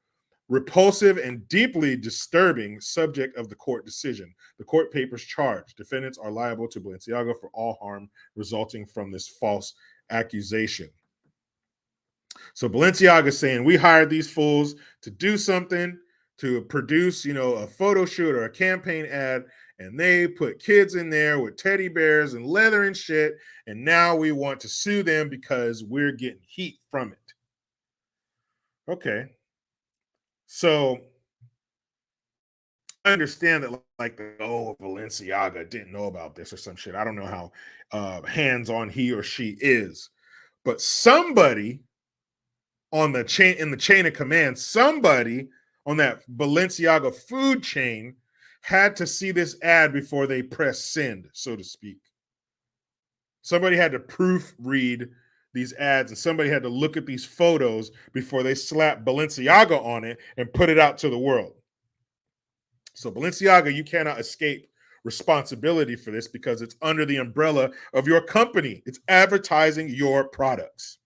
repulsive and deeply disturbing subject of the court decision. The court papers charge defendants are liable to Balenciaga for all harm resulting from this false accusation. So Balenciaga is saying we hired these fools to do something, to produce, a photo shoot or a campaign ad, and they put kids in there with teddy bears and leather and shit, and now we want to sue them because we're getting heat from it. Okay. So I understand that, like, Balenciaga didn't know about this or some shit. I don't know how hands-on he or she is, but somebody on the chain, in the chain of command, somebody on that Balenciaga food chain had to see this ad before they press send, so to speak. Somebody had to proofread these ads, and somebody had to look at these photos before they slapped Balenciaga on it and put it out to the world. So Balenciaga, you cannot escape responsibility for this because it's under the umbrella of your company. It's advertising your products.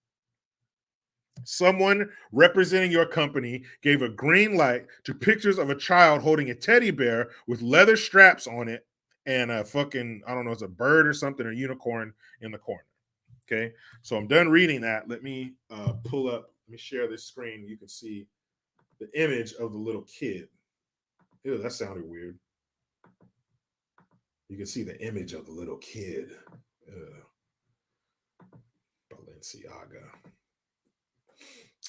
Someone representing your company gave a green light to pictures of a child holding a teddy bear with leather straps on it and a fucking, I don't know, it's a bird or something, or unicorn in the corner. Okay, so I'm done reading that. Let me pull up, let me share this screen. You can see the image of the little kid. Ew, that sounded weird. You can see the image of the little kid. Balenciaga.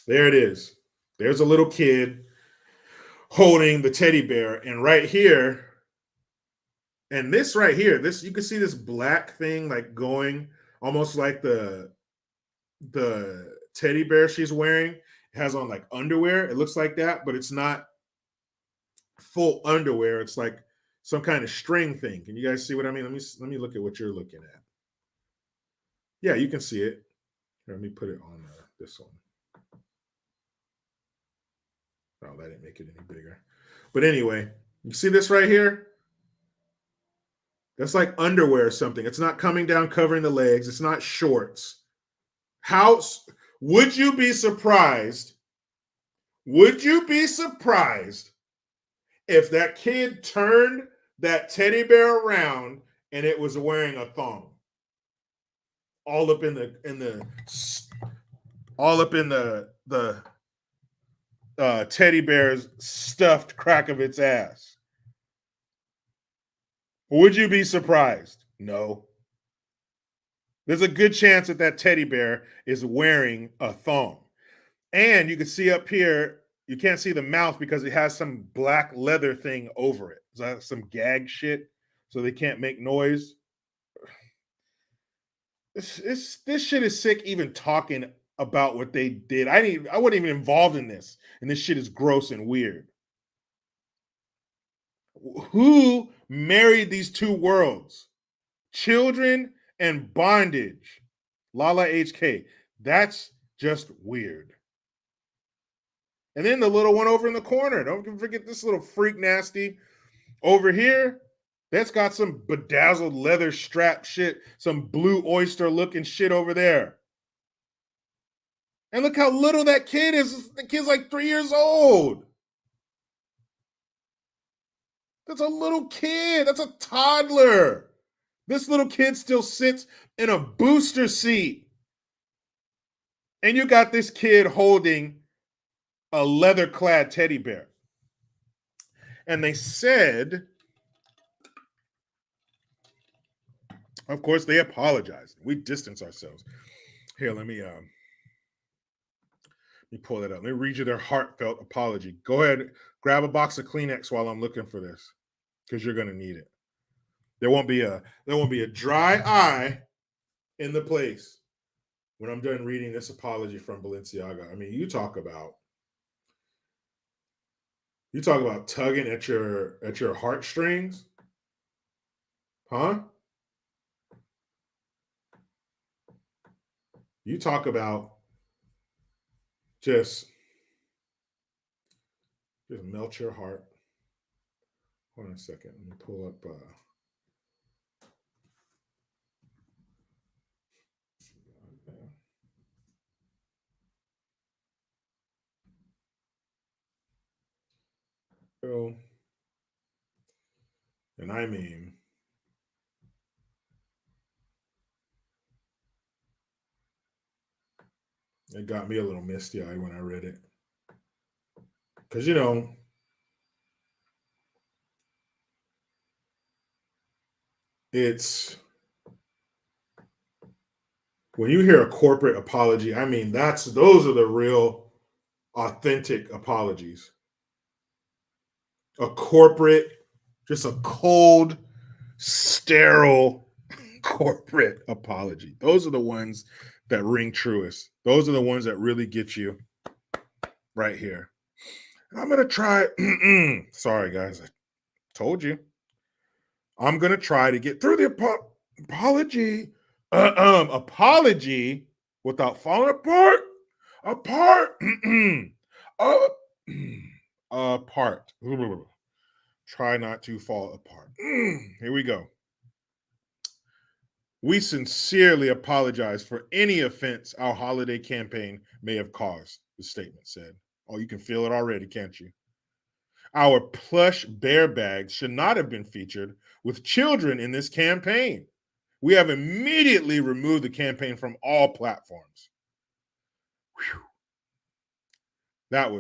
There it is. There's a little kid holding the teddy bear. And right here, and this right here, this, you can see this black thing like going almost like the teddy bear she's wearing. It has on like underwear. It looks like that, but it's not full underwear. It's like some kind of string thing. Can you guys see what I mean? Let me look at what you're looking at. Yeah, you can see it. Here, let me put it on this one. Oh, that didn't make it any bigger. But anyway, you see this right here? That's like underwear or something. It's not coming down covering the legs. It's not shorts. How would you be surprised? Would you be surprised if that kid turned that teddy bear around and it was wearing a thong? All up in the teddy bear's stuffed crack of its ass. Would you be surprised? No. There's a good chance that that teddy bear is wearing a thong. And you can see up here, you can't see the mouth because it has some black leather thing over it. Some gag shit, so they can't make noise. This shit is sick even talking about what they did. I wasn't even involved in this, and this shit is gross and weird. Who married these two worlds? Children and bondage. Lala HK. That's just weird. And then the little one over in the corner. Don't forget this little freak nasty over here. That's got some bedazzled leather strap shit, some blue oyster looking shit over there. And look how little that kid is. The kid's like 3 years old. That's a little kid. That's a toddler. This little kid still sits in a booster seat. And you got this kid holding a leather-clad teddy bear. And they said, of course, they apologized. We distance ourselves. Here, let me pull that up. Let me read you their heartfelt apology. Go ahead, grab a box of Kleenex while I'm looking for this, because you're gonna need it. There won't be a dry eye in the place when I'm done reading this apology from Balenciaga. I mean, you talk about tugging at your heartstrings, huh? You talk about just melt your heart. Hold on a second. Let me pull up. So, and I mean, It got me a little misty-eyed when I read it. Because, it's when you hear a corporate apology, I mean, those are the real authentic apologies. A corporate, just a cold, sterile corporate apology. Those are the ones that ring truest. Those are the ones that really get you right here. I'm going to try. Sorry, guys. I told you. I'm going to try to get through the apology. Apology without falling apart. Apart. Try not to fall apart. Here we go. We sincerely apologize for any offense our holiday campaign may have caused, the statement said. Oh, you can feel it already, can't you? Our plush bear bags should not have been featured with children in this campaign. We have immediately removed the campaign from all platforms. Whew. That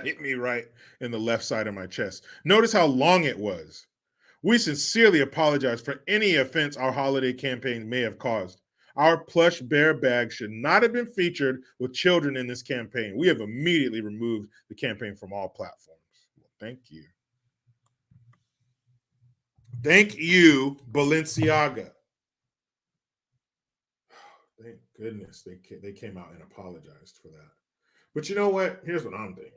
hit me right in the left side of my chest. Notice how long it was. We sincerely apologize for any offense our holiday campaign may have caused. Our plush bear bag should not have been featured with children in this campaign. We have immediately removed the campaign from all platforms. Well, thank you. Thank you, Balenciaga. Thank goodness they came out and apologized for that. But you know what? Here's what I'm thinking.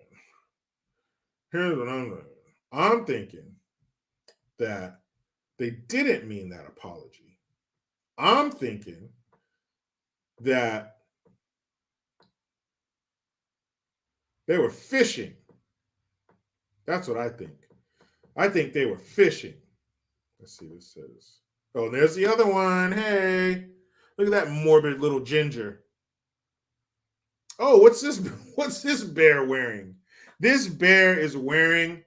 I'm thinking that they didn't mean that apology. I'm thinking that they were fishing. That's what I think. I think they were fishing. Let's see what it says. Oh, there's the other one. Hey, look at that morbid little ginger. Oh, what's this? What's this bear wearing? This bear is wearing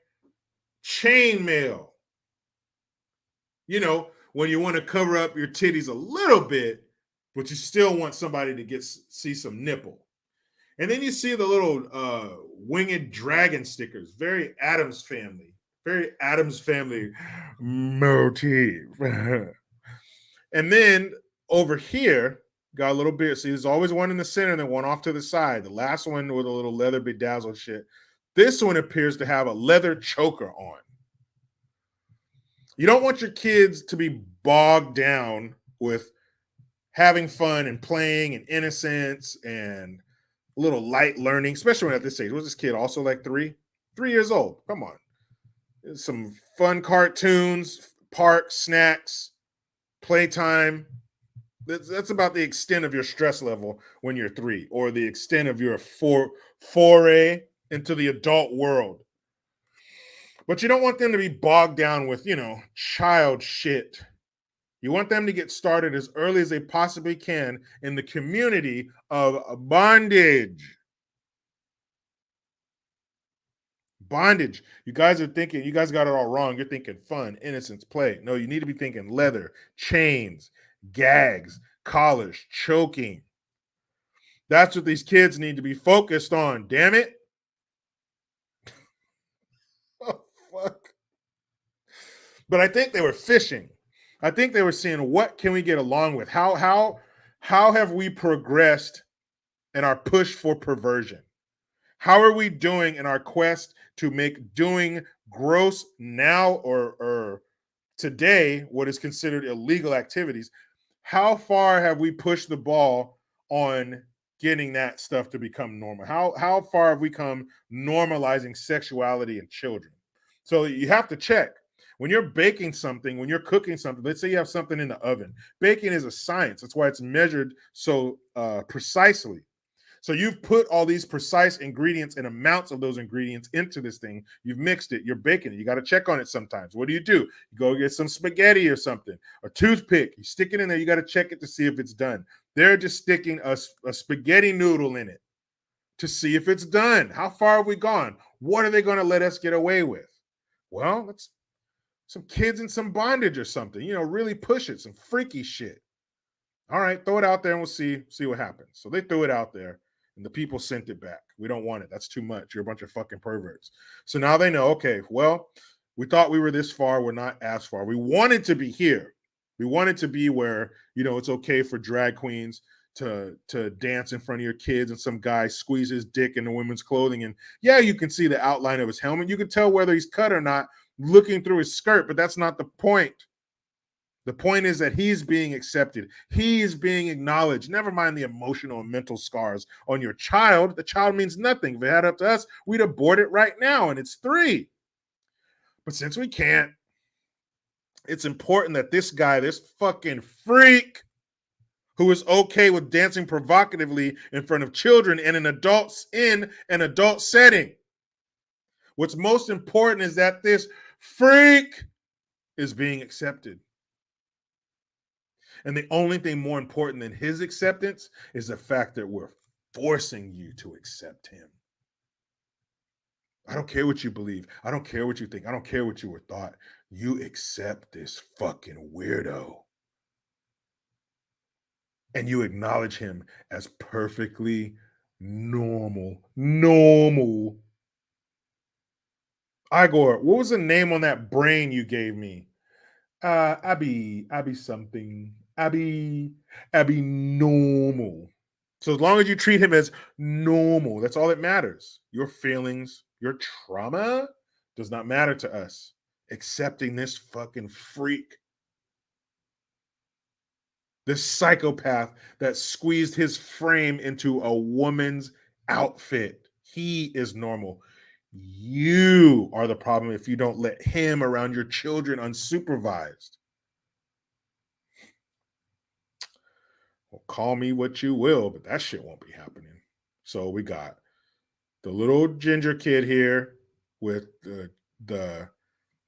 chainmail. You know, when you want to cover up your titties a little bit, but you still want somebody to see some nipple. And then you see the little winged dragon stickers. Very Addams Family motif. And then over here, got a little bit. See, there's always one in the center and then one off to the side. The last one with a little leather bedazzled shit. This one appears to have a leather choker on. You don't want your kids to be bogged down with having fun and playing and innocence and a little light learning, especially when at this age. Was this kid also like 3 years old? Come on. Some fun cartoons, parks, snacks, playtime. That's about the extent of your stress level when you're 3, or the extent of your foray into the adult world. But you don't want them to be bogged down with, child shit. You want them to get started as early as they possibly can in the community of bondage. Bondage. You guys got it all wrong. You're thinking fun, innocence, play. No, you need to be thinking leather, chains, gags, collars, choking. That's what these kids need to be focused on, damn it. Oh, fuck. But I think they were fishing. I think they were seeing, what can we get along with? How have we progressed in our push for perversion? How are we doing in our quest to make doing gross now or today what is considered illegal activities? How far have we pushed the ball on getting that stuff to become normal? How far have we come normalizing sexuality in children? So you have to check. When you're baking something, when you're cooking something, let's say you have something in the oven. Baking is a science. That's why it's measured so precisely. So you've put all these precise ingredients and amounts of those ingredients into this thing. You've mixed it. You're baking it. You got to check on it sometimes. What do? You go get some spaghetti or something, a toothpick. You stick it in there. You got to check it to see if it's done. They're just sticking a spaghetti noodle in it to see if it's done. How far have we gone? What are they going to let us get away with? Well, let's some kids in some bondage or something. Really push it. Some freaky shit. All right, throw it out there and we'll see what happens. So they threw it out there and the people sent it back. We don't want it. That's too much. You're a bunch of fucking perverts. So now they know, okay, well, we thought we were this far. We're not as far. We wanted to be here. We wanted to be where, it's okay for drag queens to dance in front of your kids and some guy squeeze his dick into women's clothing. And yeah, you can see the outline of his helmet. You can tell whether he's cut or not looking through his skirt, but that's not the point. The point is that he's being accepted. He is being acknowledged. Never mind the emotional and mental scars on your child. The child means nothing. If it had up to us, we'd abort it right now, and it's 3. But since we can't, it's important that this guy, this fucking freak, who is okay with dancing provocatively in front of children and in an adult setting. What's most important is that this freak is being accepted. And the only thing more important than his acceptance is the fact that we're forcing you to accept him. I don't care what you believe. I don't care what you think. I don't care what you were thought. You accept this fucking weirdo. And you acknowledge him as perfectly normal. Igor, what was the name on that brain you gave me? Abby something. Abby normal. So as long as you treat him as normal, that's all that matters. Your feelings, your trauma does not matter to us. Accepting this fucking freak, this psychopath that squeezed his frame into a woman's outfit. He is normal. You are the problem if you don't let him around your children unsupervised. Well, call me what you will, but that shit won't be happening. So we got the little ginger kid here with the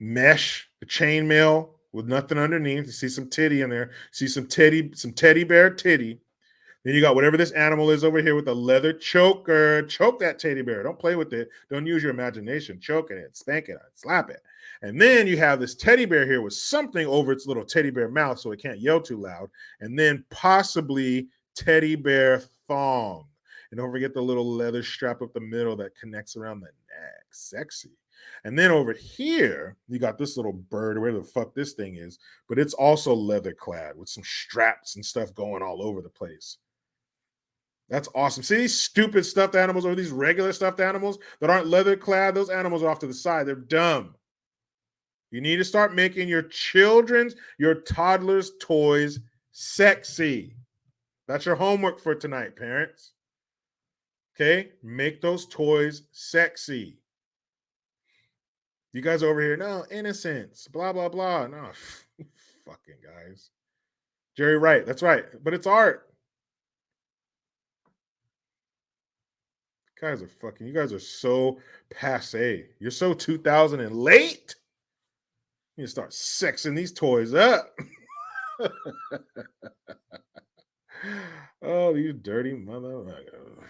mesh, the chainmail with nothing underneath. You see some titty in there. See some teddy bear titty. Then you got whatever this animal is over here with the leather choker. Choke that teddy bear. Don't play with it. Don't use your imagination. Choke it, spank it, slap it. And then you have this teddy bear here with something over its little teddy bear mouth so it can't yell too loud. And then possibly teddy bear thong. And don't forget the little leather strap up the middle that connects around the neck. Sexy. And then over here, you got this little bird, where the fuck this thing is, but it's also leather clad with some straps and stuff going all over the place. That's awesome. See these stupid stuffed animals or these regular stuffed animals that aren't leather clad? Those animals are off to the side. They're dumb. You need to start making your children's, your toddlers' toys sexy. That's your homework for tonight, parents. Okay? Make those toys sexy. You guys over here, no, innocence, blah, blah, blah. No, fucking guys. Jerry Wright, that's right. But it's art. You guys are so passe. You're so 2000 and late. You start sexing these toys up. Oh, you dirty motherfucker.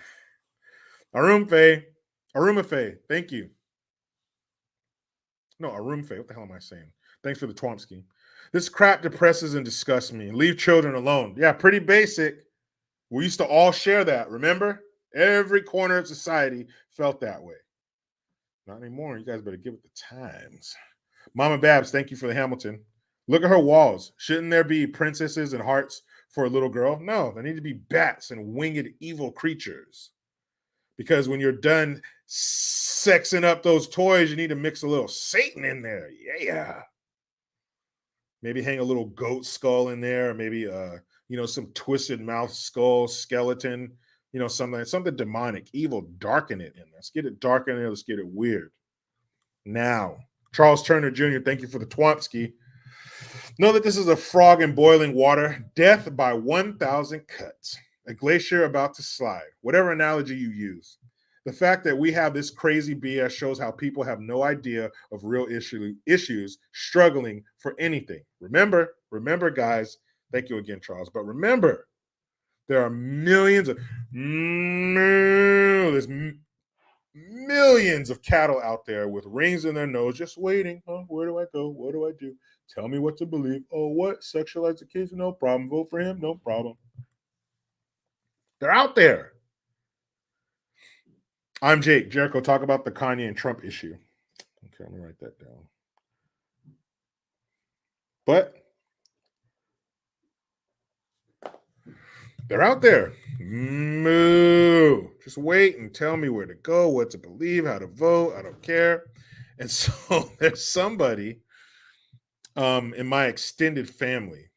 Arumafe, thank you. No, Arumafe, what the hell am I saying? Thanks for the Twomsky. This crap depresses and disgusts me. Leave children alone. Yeah, pretty basic. We used to all share that, remember? Every corner of society felt that way. Not anymore. You guys better give it the times. Mama Babs, thank you for the Hamilton. Look at her walls. Shouldn't there be princesses and hearts for a little girl? No, there need to be bats and winged evil creatures. Because when you're done sexing up those toys, you need to mix a little Satan in there. Yeah. Maybe hang a little goat skull in there, or maybe some twisted mouth skull skeleton. Something demonic, evil, darken it in there. Let's get it dark in there. Let's get it weird. Now, Charles Turner Jr., thank you for the Twomsky. Know that this is a frog in boiling water. Death by 1,000 cuts. A glacier about to slide. Whatever analogy you use. The fact that we have this crazy BS shows how people have no idea of real issues, struggling for anything. Remember, guys. Thank you again, Charles. But remember, there are millions of cattle out there with rings in their nose, just waiting. Oh, where do I go? What do I do? Tell me what to believe. Oh, what? Sexualize the kids? No problem. Vote for him? No problem. They're out there. I'm Jake. Jericho, talk about the Kanye and Trump issue. Okay, let me write that down. But they're out there. Moo. Just wait and tell me where to go, what to believe, how to vote. I don't care. And so there's somebody in my extended family.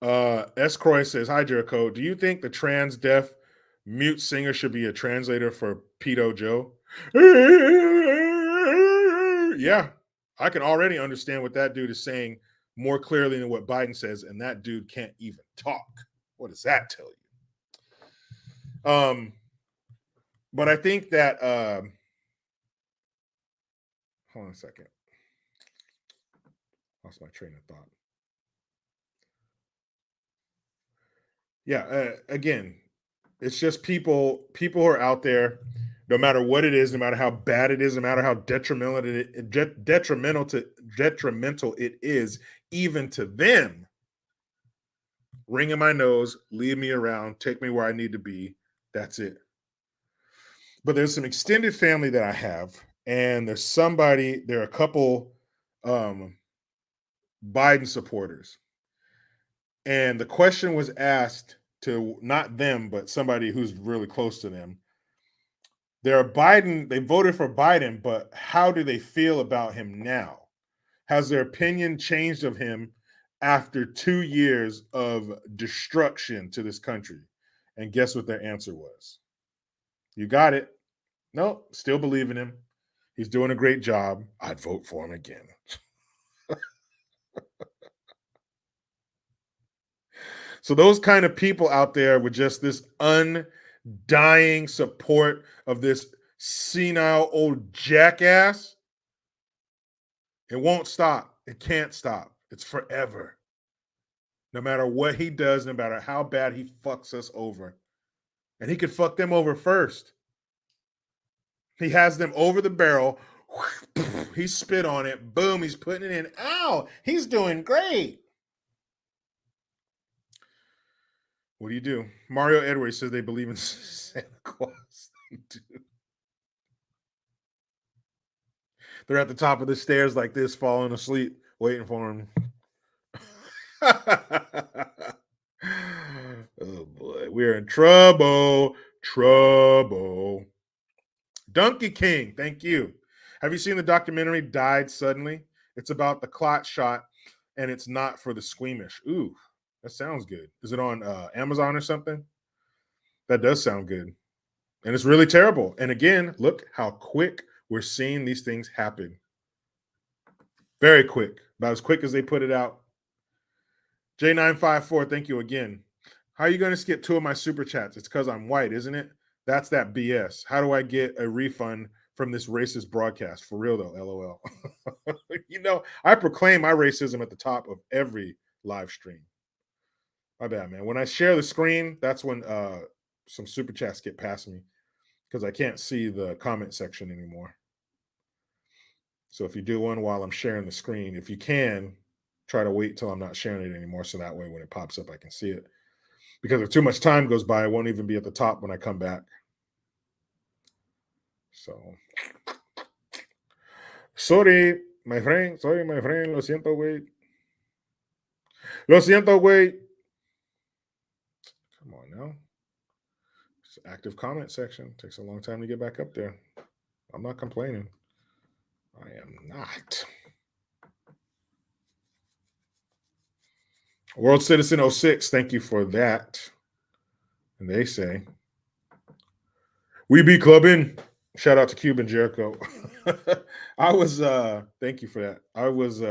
S. Croy says, hi, Jericho. Do you think the trans deaf mute singer should be a translator for Pedo Joe? Yeah, I can already understand what that dude is saying more clearly than what Biden says, and that dude can't even talk. What does that tell you? But I think that hold on a second. Lost my train of thought. Yeah, again, it's just people who are out there, no matter what it is, no matter how bad it is, no matter how detrimental it is, even to them, ringing my nose, leave me around, take me where I need to be. That's it. But there's some extended family that I have, and there are a couple Biden supporters. And the question was asked to not them, but somebody who's really close to them. They voted for Biden, but how do they feel about him now? Has their opinion changed of him after 2 years of destruction to this country? And guess what their answer was? You got it. No, still believe in him. He's doing a great job. I'd vote for him again. So those kind of people out there with just this undying support of this senile old jackass, it won't stop. It can't stop. It's forever. No matter what he does, no matter how bad he fucks us over. And he could fuck them over first. He has them over the barrel. He spit on it. Boom, he's putting it in. Ow, he's doing great. What do you do? Mario Edwards says they believe in Santa Claus. They do. They're at the top of the stairs like this, falling asleep, waiting for him. Oh boy, we're in trouble. Trouble. Donkey King, thank you. Have you seen the documentary Died Suddenly? It's about the clot shot, and it's not for the squeamish. Ooh, that sounds good. Is it on Amazon or something? That does sound good. And it's really terrible. And again, look how quick we're seeing these things happen. Very quick. About as quick as they put it out. J954, thank you again. How are you going to skip 2 of my super chats? It's because I'm white, isn't it? That's that BS. How do I get a refund from this racist broadcast? For real, though, LOL. You know, I proclaim my racism at the top of every live stream. My bad, man. When I share the screen, that's when some super chats get past me because I can't see the comment section anymore. So if you do one while I'm sharing the screen, if you can, try to wait till I'm not sharing it anymore so that way when it pops up, I can see it. Because if too much time goes by, it won't even be at the top when I come back. So, sorry, my friend. Sorry, my friend. Lo siento, güey. Lo siento, güey. Come on now. It's an active comment section. Takes a long time to get back up there. I'm not complaining. I am not. World Citizen 06, thank you for that. And they say, we be clubbing. Shout out to Cuban Jericho. I was, thank you for that. I was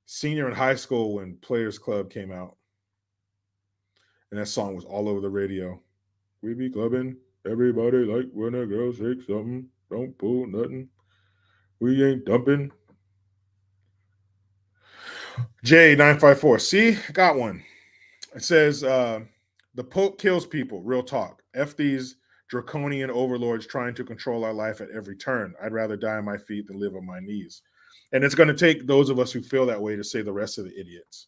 senior in high school when Players Club came out. And that song was all over the radio. We be clubbing. Everybody like when a girl shake something. Don't pull nothing. We ain't dumping. J954. See, got one. It says, the Pope kills people. Real talk. F these draconian overlords trying to control our life at every turn. I'd rather die on my feet than live on my knees. And it's going to take those of us who feel that way to say the rest of the idiots.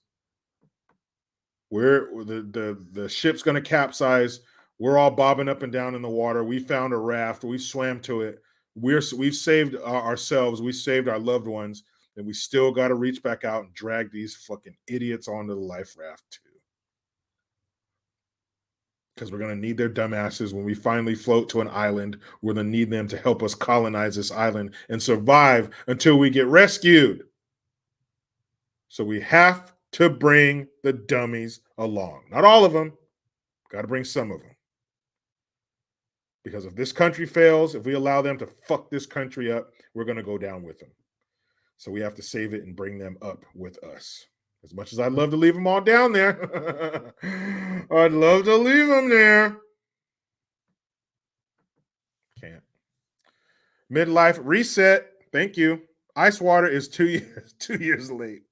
The ship's going to capsize. We're all bobbing up and down in the water. We found a raft. We swam to it. We've saved ourselves. We saved our loved ones, and we still got to reach back out and drag these fucking idiots onto the life raft too. Because we're going to need their dumbasses when we finally float to an island. We're going to need them to help us colonize this island and survive until we get rescued. So we have to bring the dummies along. Not all of them. Got to bring some of them. Because if this country fails, if we allow them to fuck this country up, we're going to go down with them. So we have to save it and bring them up with us. As much as I'd love to leave them all down there, I'd love to leave them there. Can't. Midlife reset. Thank you. Ice water is 2 years late.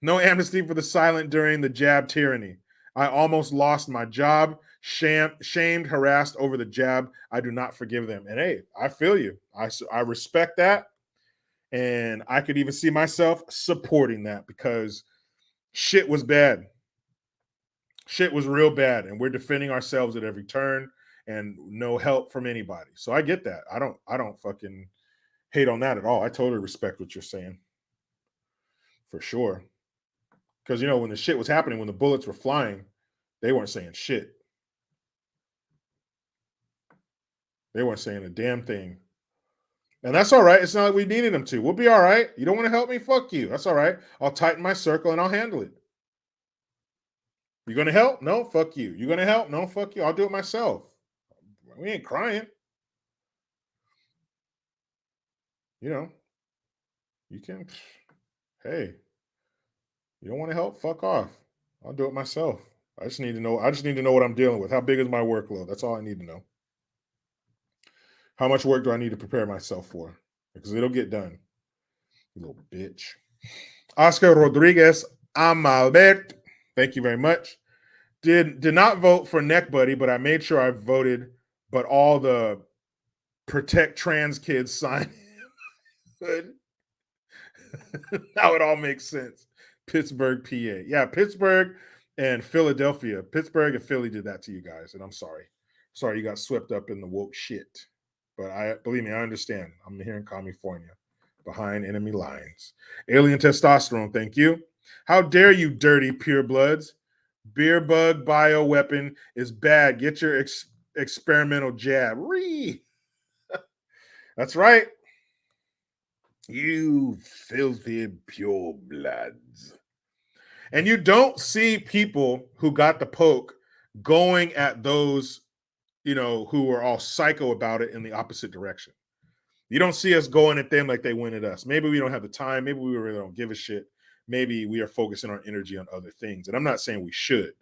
No amnesty for the silent during the jab tyranny. I almost lost my job, shamed, harassed over the jab. I do not forgive them. And hey, I feel you. I respect that. And I could even see myself supporting that because shit was bad. Shit was real bad. And we're defending ourselves at every turn and no help from anybody. So I get that. I don't fucking hate on that at all. I totally respect what you're saying. For sure. Because, when the shit was happening, when the bullets were flying, they weren't saying shit. They weren't saying a damn thing. And that's all right. It's not like we needed them to. We'll be all right. You don't want to help me? Fuck you. That's all right. I'll tighten my circle and I'll handle it. You going to help? No, fuck you. You going to help? No, fuck you. I'll do it myself. We ain't crying. You can, hey, you don't want to help? Fuck off. I'll do it myself. I just need to know what I'm dealing with. How big is my workload? That's all I need to know. How much work do I need to prepare myself for? Because it'll get done. You little bitch. Oscar Rodriguez Amalbert. Thank you very much. Did not vote for Neck Buddy, but I made sure I voted, but all the protect trans kids signed good. Now it all makes sense. Pittsburgh, PA. Yeah, Pittsburgh and Philadelphia. Pittsburgh and Philly did that to you guys, and I'm sorry. Sorry you got swept up in the woke shit. But believe me, I understand. I'm here in California, behind enemy lines. Alien testosterone, thank you. How dare you, dirty purebloods? Beer bug bioweapon is bad. Get your experimental jab. That's right. You filthy purebloods. And you don't see people who got the poke going at those who are all psycho about it in the opposite direction. You don't see us going at them like they went at us. Maybe we don't have the time. Maybe we really don't give a shit. Maybe we are focusing our energy on other things. And I'm not saying we should,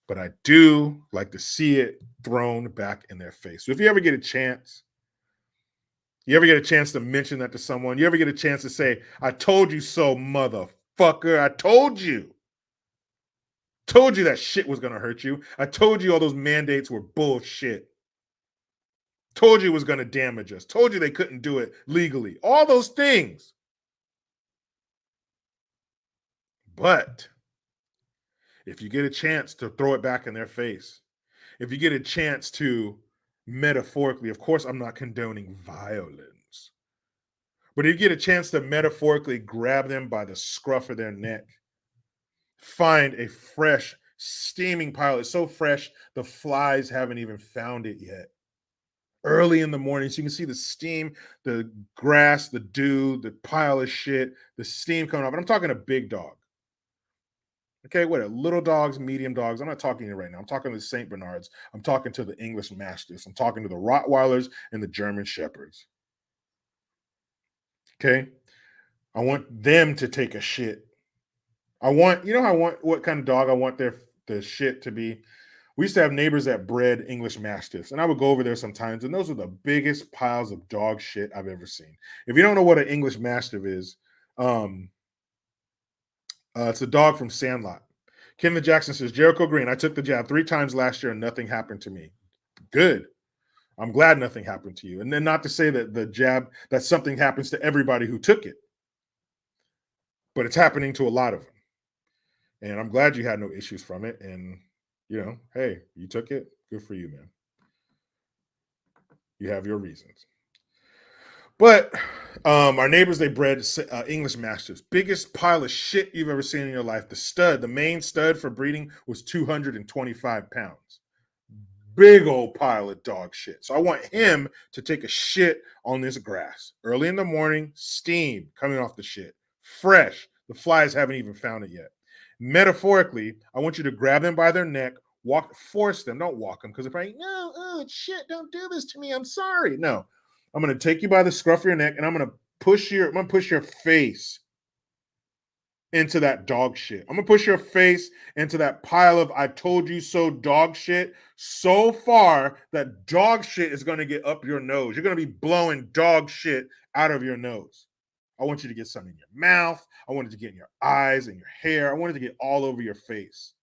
but I do like to see it thrown back in their face. So if you ever get a chance, to mention that to someone, you ever get a chance to say, I told you so, motherfucker. I told you. Told you that shit was going to hurt you. I told you all those mandates were bullshit. Told you it was going to damage us. Told you they couldn't do it legally. All those things. But if you get a chance to throw it back in their face, if you get a chance to metaphorically, of course, I'm not condoning violence, but if you get a chance to metaphorically grab them by the scruff of their neck, find a fresh, steaming pile. It's so fresh, the flies haven't even found it yet. Early in the morning, so you can see the steam, the grass, the dew, the pile of shit, the steam coming off. And I'm talking a big dog. Okay, what? Little dogs, medium dogs. I'm not talking to you right now. I'm talking to the St. Bernards. I'm talking to the English Mastiffs. I'm talking to the Rottweilers and the German Shepherds. Okay? I want them to take a shit. what kind of dog I want the shit to be? We used to have neighbors that bred English Mastiffs, and I would go over there sometimes, and those are the biggest piles of dog shit I've ever seen. If you don't know what an English Mastiff is, it's a dog from Sandlot. Kevin Jackson says, Jericho Green, I took the jab 3 times last year and nothing happened to me. Good. I'm glad nothing happened to you. And then not to say that the jab, that something happens to everybody who took it, but it's happening to a lot of them. And I'm glad you had no issues from it. And, hey, you took it. Good for you, man. You have your reasons. But our neighbors, they bred English Masters. Biggest pile of shit you've ever seen in your life. The main stud for breeding was 225 pounds. Big old pile of dog shit. So I want him to take a shit on this grass. Early in the morning, steam coming off the shit. Fresh. The flies haven't even found it yet. Metaphorically, I want you to grab them by their neck, force them. Don't walk them because they're probably, no, oh, shit, don't do this to me. I'm sorry. No. I'm going to take you by the scruff of your neck and I'm going to push your face into that dog shit. I'm going to push your face into that pile of I told you so dog shit so far that dog shit is going to get up your nose. You're going to be blowing dog shit out of your nose. I want you to get some in your mouth. I want it to get in your eyes and your hair. I want it to get all over your face.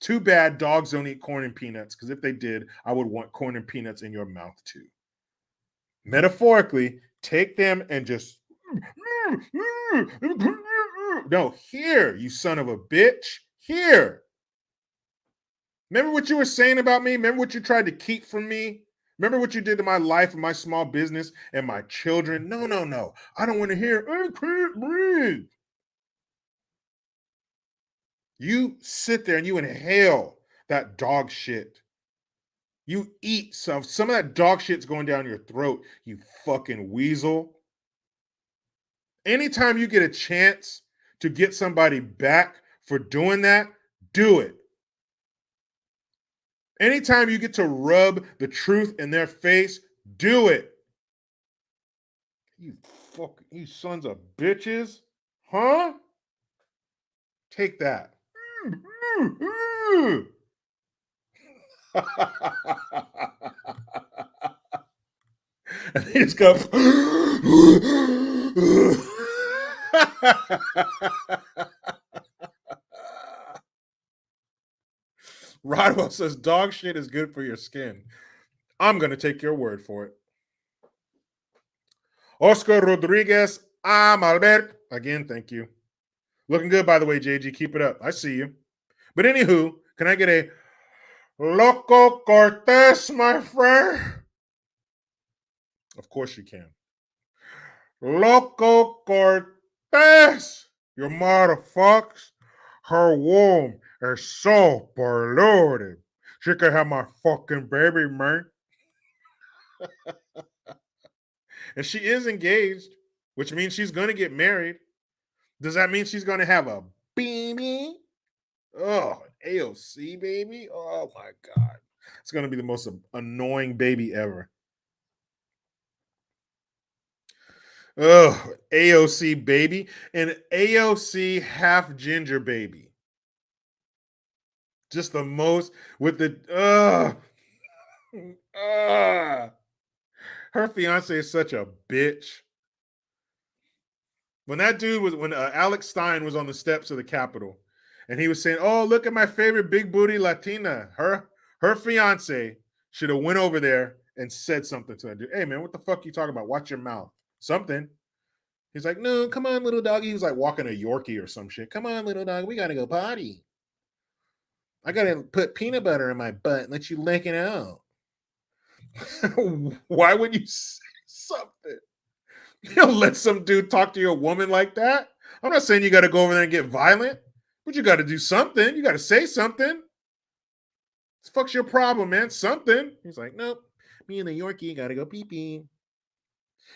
Too bad dogs don't eat corn and peanuts, because if they did, I would want corn and peanuts in your mouth too. Metaphorically, take them and just no, here, you son of a bitch. Here. Remember what you were saying about me? Remember what you tried to keep from me? Remember what you did to my life and my small business and my children? No. I don't want to hear, I can't breathe. You sit there and you inhale that dog shit. You eat some of that dog shit's going down your throat, you fucking weasel. Anytime you get a chance to get somebody back for doing that, do it. Anytime you get to rub the truth in their face, do it. You sons of bitches. Huh? Take that. And they just go. Rodwell says dog shit is good for your skin. I'm going to take your word for it. Oscar Rodriguez, I'm Albert. Again, thank you. Looking good, by the way, JG. Keep it up. I see you. But anywho, can I get a Loco Cortez, my friend? Of course you can. Loco Cortez, you motherfuckers. Her womb is so polluted. She could have my fucking baby, man. And she is engaged, which means she's going to get married. Does that mean she's going to have a baby? Oh, AOC baby? Oh my God. It's going to be the most annoying baby ever. Oh, AOC baby. And AOC half ginger baby. Just the most with the her fiance is such a bitch. When Alex Stein was on the steps of the Capitol and he was saying, "Oh, look at my favorite big booty Latina," her fiance should have went over there and said something to that dude. Hey man, what the fuck are you talking about? Watch your mouth. Something. He's like, "No, come on, little doggy." He was like walking a Yorkie or some shit. "Come on, little dog, we gotta go potty. I gotta put peanut butter in my butt and let you lick it out." Why would you say something? You don't let some dude talk to your woman like that. I'm not saying you got to go over there and get violent, but you got to do something. You got to say something. This fuck's your problem, man. Something. He's like, nope. Me and the Yorkie got to go pee-pee.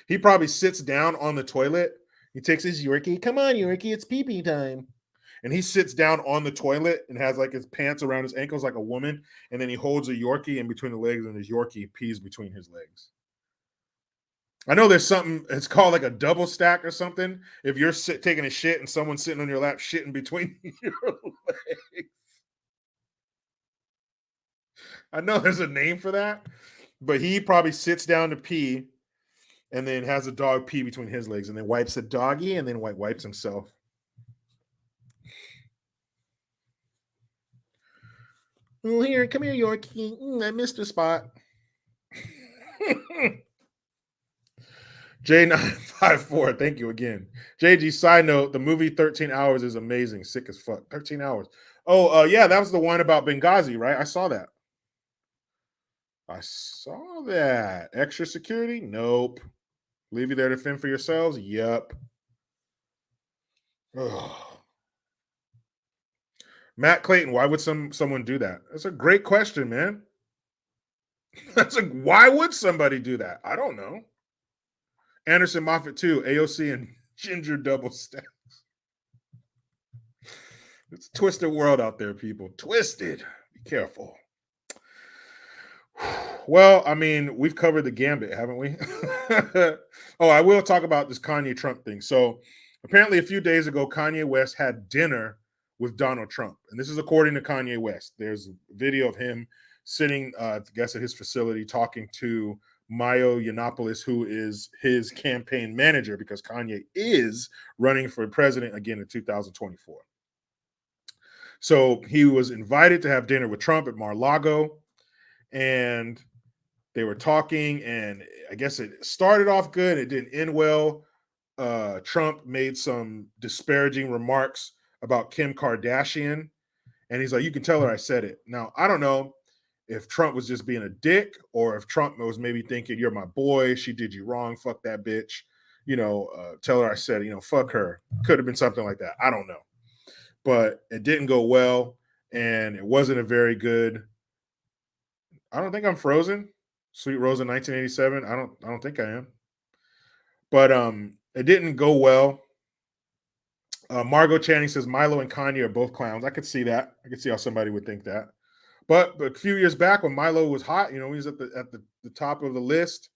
He probably sits down on the toilet. He takes his Yorkie. "Come on, Yorkie, it's pee-pee time." And he sits down on the toilet and has like his pants around his ankles like a woman. And then he holds a Yorkie in between the legs and his Yorkie pees between his legs. I know there's something, it's called like a double stack or something. If you're taking a shit and someone's sitting on your lap shitting between your legs. I know there's a name for that, but he probably sits down to pee and then has a dog pee between his legs and then wipes the doggy and then wipes himself. "Oh, here, come here, Yorkie. I missed a spot." J954, thank you again. JG, side note, the movie 13 Hours is amazing. Sick as fuck. 13 Hours. Oh, yeah, that was the one about Benghazi, right? I saw that. Extra security? Nope. Leave you there to fend for yourselves? Yup. Matt Clayton, why would someone do that? That's a great question, man. Why would somebody do that? I don't know. Anderson Moffat too, AOC and Ginger double stacks. It's a twisted world out there, people. Twisted. Be careful. Well, I mean, we've covered the gambit, haven't we? Oh, I will talk about this Kanye Trump thing. So apparently a few days ago, Kanye West had dinner with Donald Trump. And this is according to Kanye West. There's a video of him sitting, I guess, at his facility talking to Mayo Yiannopoulos, who is his campaign manager, because Kanye is running for president again in 2024. So he was invited to have dinner with Trump at Mar-a-Lago, and they were talking, and I guess it started off good. It didn't end well. Trump made some disparaging remarks about Kim Kardashian, and he's like, you can tell her I said it. Now, I don't know if Trump was just being a dick, or if Trump was maybe thinking, you're my boy, she did you wrong, fuck that bitch, tell her I said it, fuck her. Could have been something like that. I don't know. But it didn't go well, and it wasn't a very good. I don't think I'm frozen. Sweet Rose in 1987. I don't think I am. But it didn't go well. Margot Channing says Milo and Kanye are both clowns. I could see that. I could see how somebody would think that. But a few years back when Milo was hot, he was at the top of the list.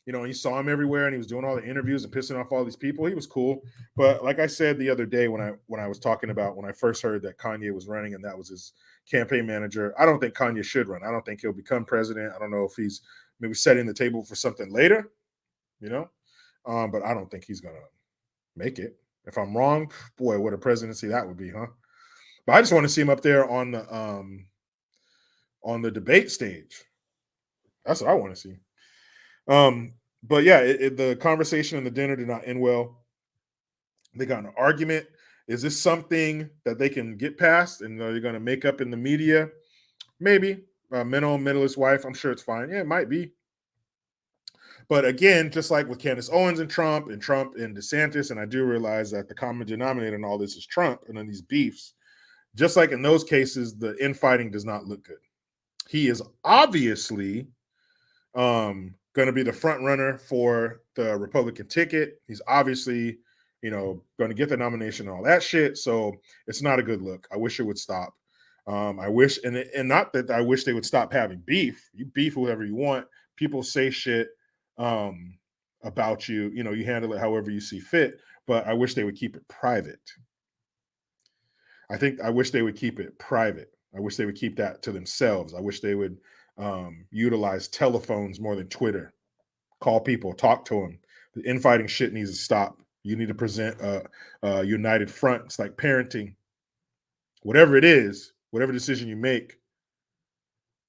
And you saw him everywhere, and he was doing all the interviews and pissing off all these people. He was cool. But like I said the other day when I was talking about when I first heard that Kanye was running and that was his campaign manager, I don't think Kanye should run. I don't think he'll become president. I don't know if he's maybe setting the table for something later, but I don't think he's going to make it. If I'm wrong, boy, what a presidency that would be, huh? But I just want to see him up there on the debate stage. That's what I want to see. But yeah, the conversation and the dinner did not end well. They got in an argument. Is this something that they can get past and they're going to make up in the media? Maybe. Middleist wife, I'm sure it's fine. Yeah, it might be. But again, just like with Candace Owens and Trump and DeSantis, and I do realize that the common denominator in all this is Trump and then these beefs, just like in those cases, the infighting does not look good. He is obviously going to be the front runner for the Republican ticket. He's obviously, going to get the nomination and all that shit. So it's not a good look. I wish it would stop. I wish, and not that I wish they would stop having beef. You beef whoever you want. People say shit about you. You handle it however you see fit. But I wish they would keep it private. I wish they would keep it private. I wish they would keep that to themselves. I wish they would utilize telephones more than Twitter. Call people, talk to them. The infighting shit needs to stop. You need to present a united front. It's like parenting. Whatever it is, whatever decision you make,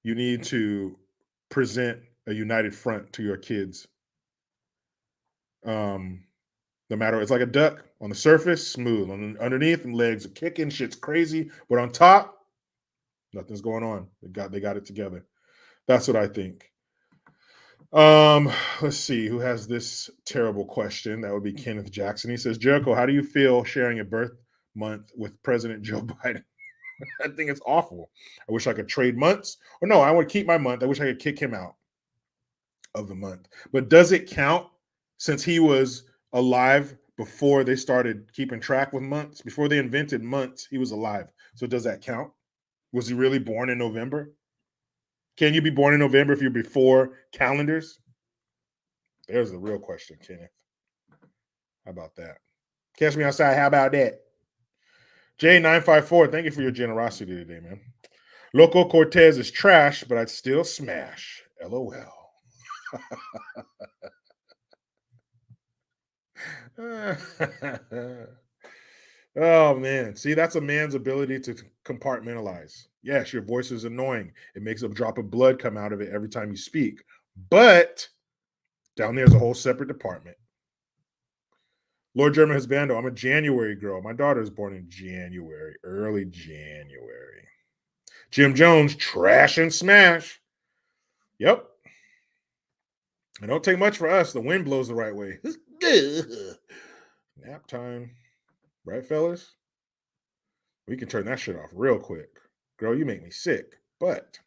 you need to present a united front to your kids. No matter, it's like a duck. On the surface, smooth. Underneath, and legs are kicking, shit's crazy. But on top, nothing's going on. They got it together. That's what I think. Let's see who has this terrible question. That would be Kenneth Jackson. He says, Jericho, how do you feel sharing a birth month with President Joe Biden? I think it's awful. I wish I could trade months. Or no, I would keep my month. I wish I could kick him out of the month. But does it count since he was alive before they started keeping track with months? Before they invented months, he was alive. So does that count? Was he really born in November? Can you be born in November if you're before calendars? There's the real question, Kenneth. How about that? Catch me outside. How about that? J954, thank you for your generosity today, man. Loco Cortez is trash, but I'd still smash. LOL. Oh, man. See, that's a man's ability to compartmentalize. Yes, your voice is annoying. It makes a drop of blood come out of it every time you speak. But down there's a whole separate department. Lord German Husbando, I'm a January girl. My daughter is born in January, early January. Jim Jones, trash and smash. Yep. It don't take much for us. The wind blows the right way. Nap time. Right, fellas? We can turn that shit off real quick. Girl, you make me sick, but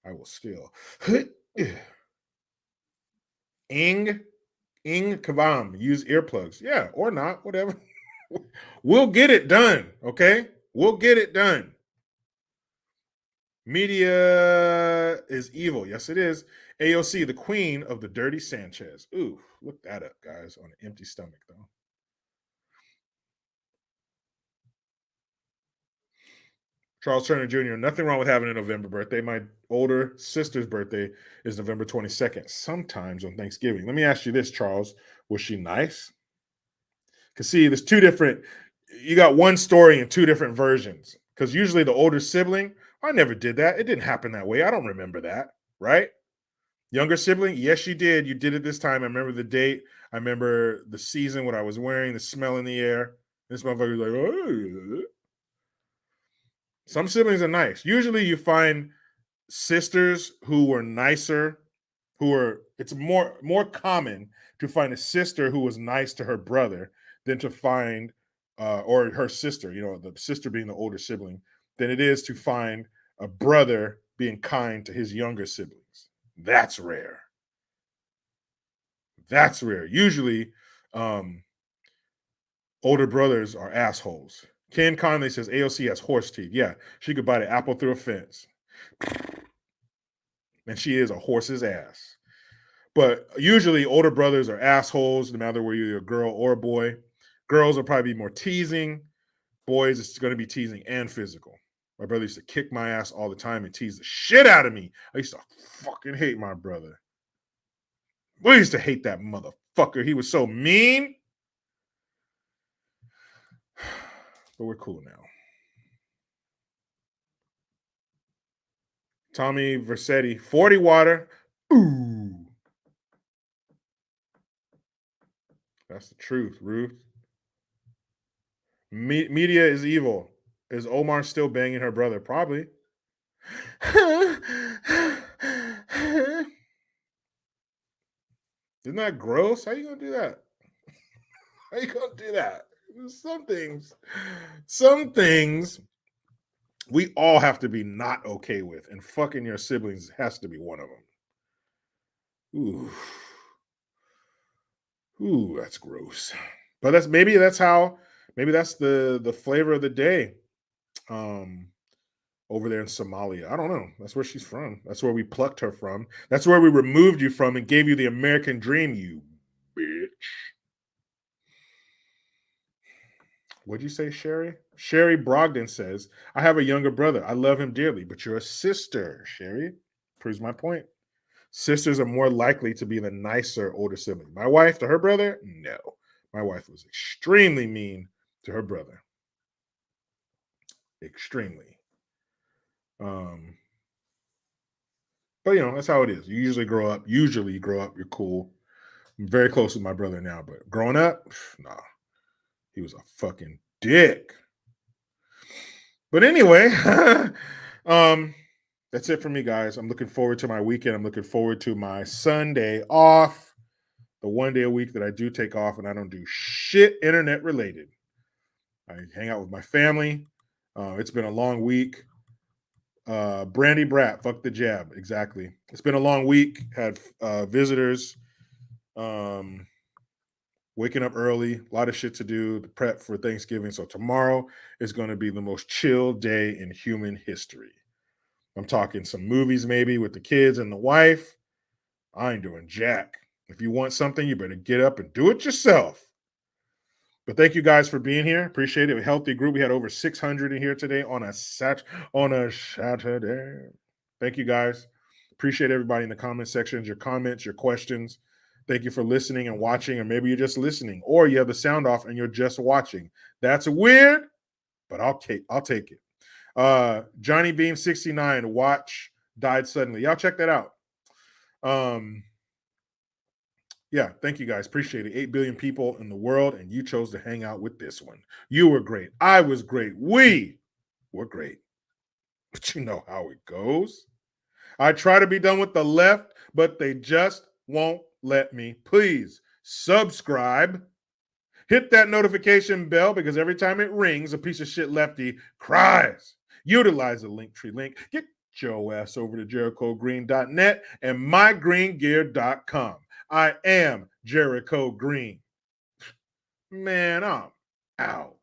I will still. Ing Kavam, use earplugs. Yeah, or not, whatever. We'll get it done, okay? We'll get it done. Media is evil. Yes, it is. AOC, the queen of the dirty Sanchez. Ooh, look that up, guys, on an empty stomach, though. Charles Turner Jr., nothing wrong with having a November birthday. My older sister's birthday is November 22nd, sometimes on Thanksgiving. Let me ask you this, Charles. Was she nice? Because, see, there's two different, you got one story in two different versions. Because usually the older sibling, I never did that. It didn't happen that way. I don't remember that, right? Younger sibling, yes, you did. You did it this time. I remember the date. I remember the season, what I was wearing, the smell in the air. This motherfucker was like, oh. Some siblings are nice. Usually you find sisters who were nicer, it's more common to find a sister who was nice to her brother than to find, or her sister, the sister being the older sibling, than it is to find a brother being kind to his younger siblings. That's rare. That's rare. Usually, older brothers are assholes. Ken Conley says AOC has horse teeth. Yeah, she could bite an apple through a fence. And she is a horse's ass. But usually older brothers are assholes, no matter whether you're a girl or a boy. Girls will probably be more teasing. Boys, it's going to be teasing and physical. My brother used to kick my ass all the time and tease the shit out of me. I used to fucking hate my brother. We used to hate that motherfucker. He was so mean. But we're cool now. Tommy Versetti, 40 water. Ooh. That's the truth, Ruth. Media is evil. Is Omar still banging her brother? Probably. Isn't that gross? How you gonna do that? How you gonna do that? Some things we all have to be not okay with, and fucking your siblings has to be one of them. Ooh, that's gross. But maybe that's the flavor of the day. Over there in Somalia. I don't know. That's where she's from. That's where we plucked her from. That's where we removed you from and gave you the American dream, you bitch. What'd you say, Sherry? Sherry Brogdon says, I have a younger brother. I love him dearly, but you're a sister, Sherry. Proves my point. Sisters are more likely to be the nicer older sibling. My wife to her brother? No. My wife was extremely mean to her brother. Extremely. But that's how it is. You usually grow up, you're cool. I'm very close with my brother now, but growing up, nah, he was a fucking dick. But anyway, that's it for me, guys. I'm looking forward to my weekend. I'm looking forward to my Sunday off, the one day a week that I do take off and I don't do shit internet related. I hang out with my family. It's been a long week. Brandy Brat, fuck the jab. Exactly. It's been a long week. Had visitors. Waking up early. A lot of shit to do. The prep for Thanksgiving. So tomorrow is going to be the most chill day in human history. I'm talking some movies maybe with the kids and the wife. I ain't doing jack. If you want something, you better get up and do it yourself. But thank you guys for being here. Appreciate it. A healthy group. We had over 600 in here today on a Saturday. Thank you guys. Appreciate everybody in the comment sections, your comments, your questions. Thank you for listening and watching, or maybe you're just listening, or you have the sound off and you're just watching. That's weird, but I'll take it. Johnny Beam 69, watch died suddenly. Y'all check that out. Yeah, thank you guys. Appreciate it. 8 billion people in the world, and you chose to hang out with this one. You were great. I was great. We were great. But you know how it goes. I try to be done with the left, but they just won't let me. Please subscribe. Hit that notification bell because every time it rings, a piece of shit lefty cries. Utilize the Linktree link. Get your ass over to JerichoGreen.net and mygreengear.com. I am Jericho Green. Man, I'm out.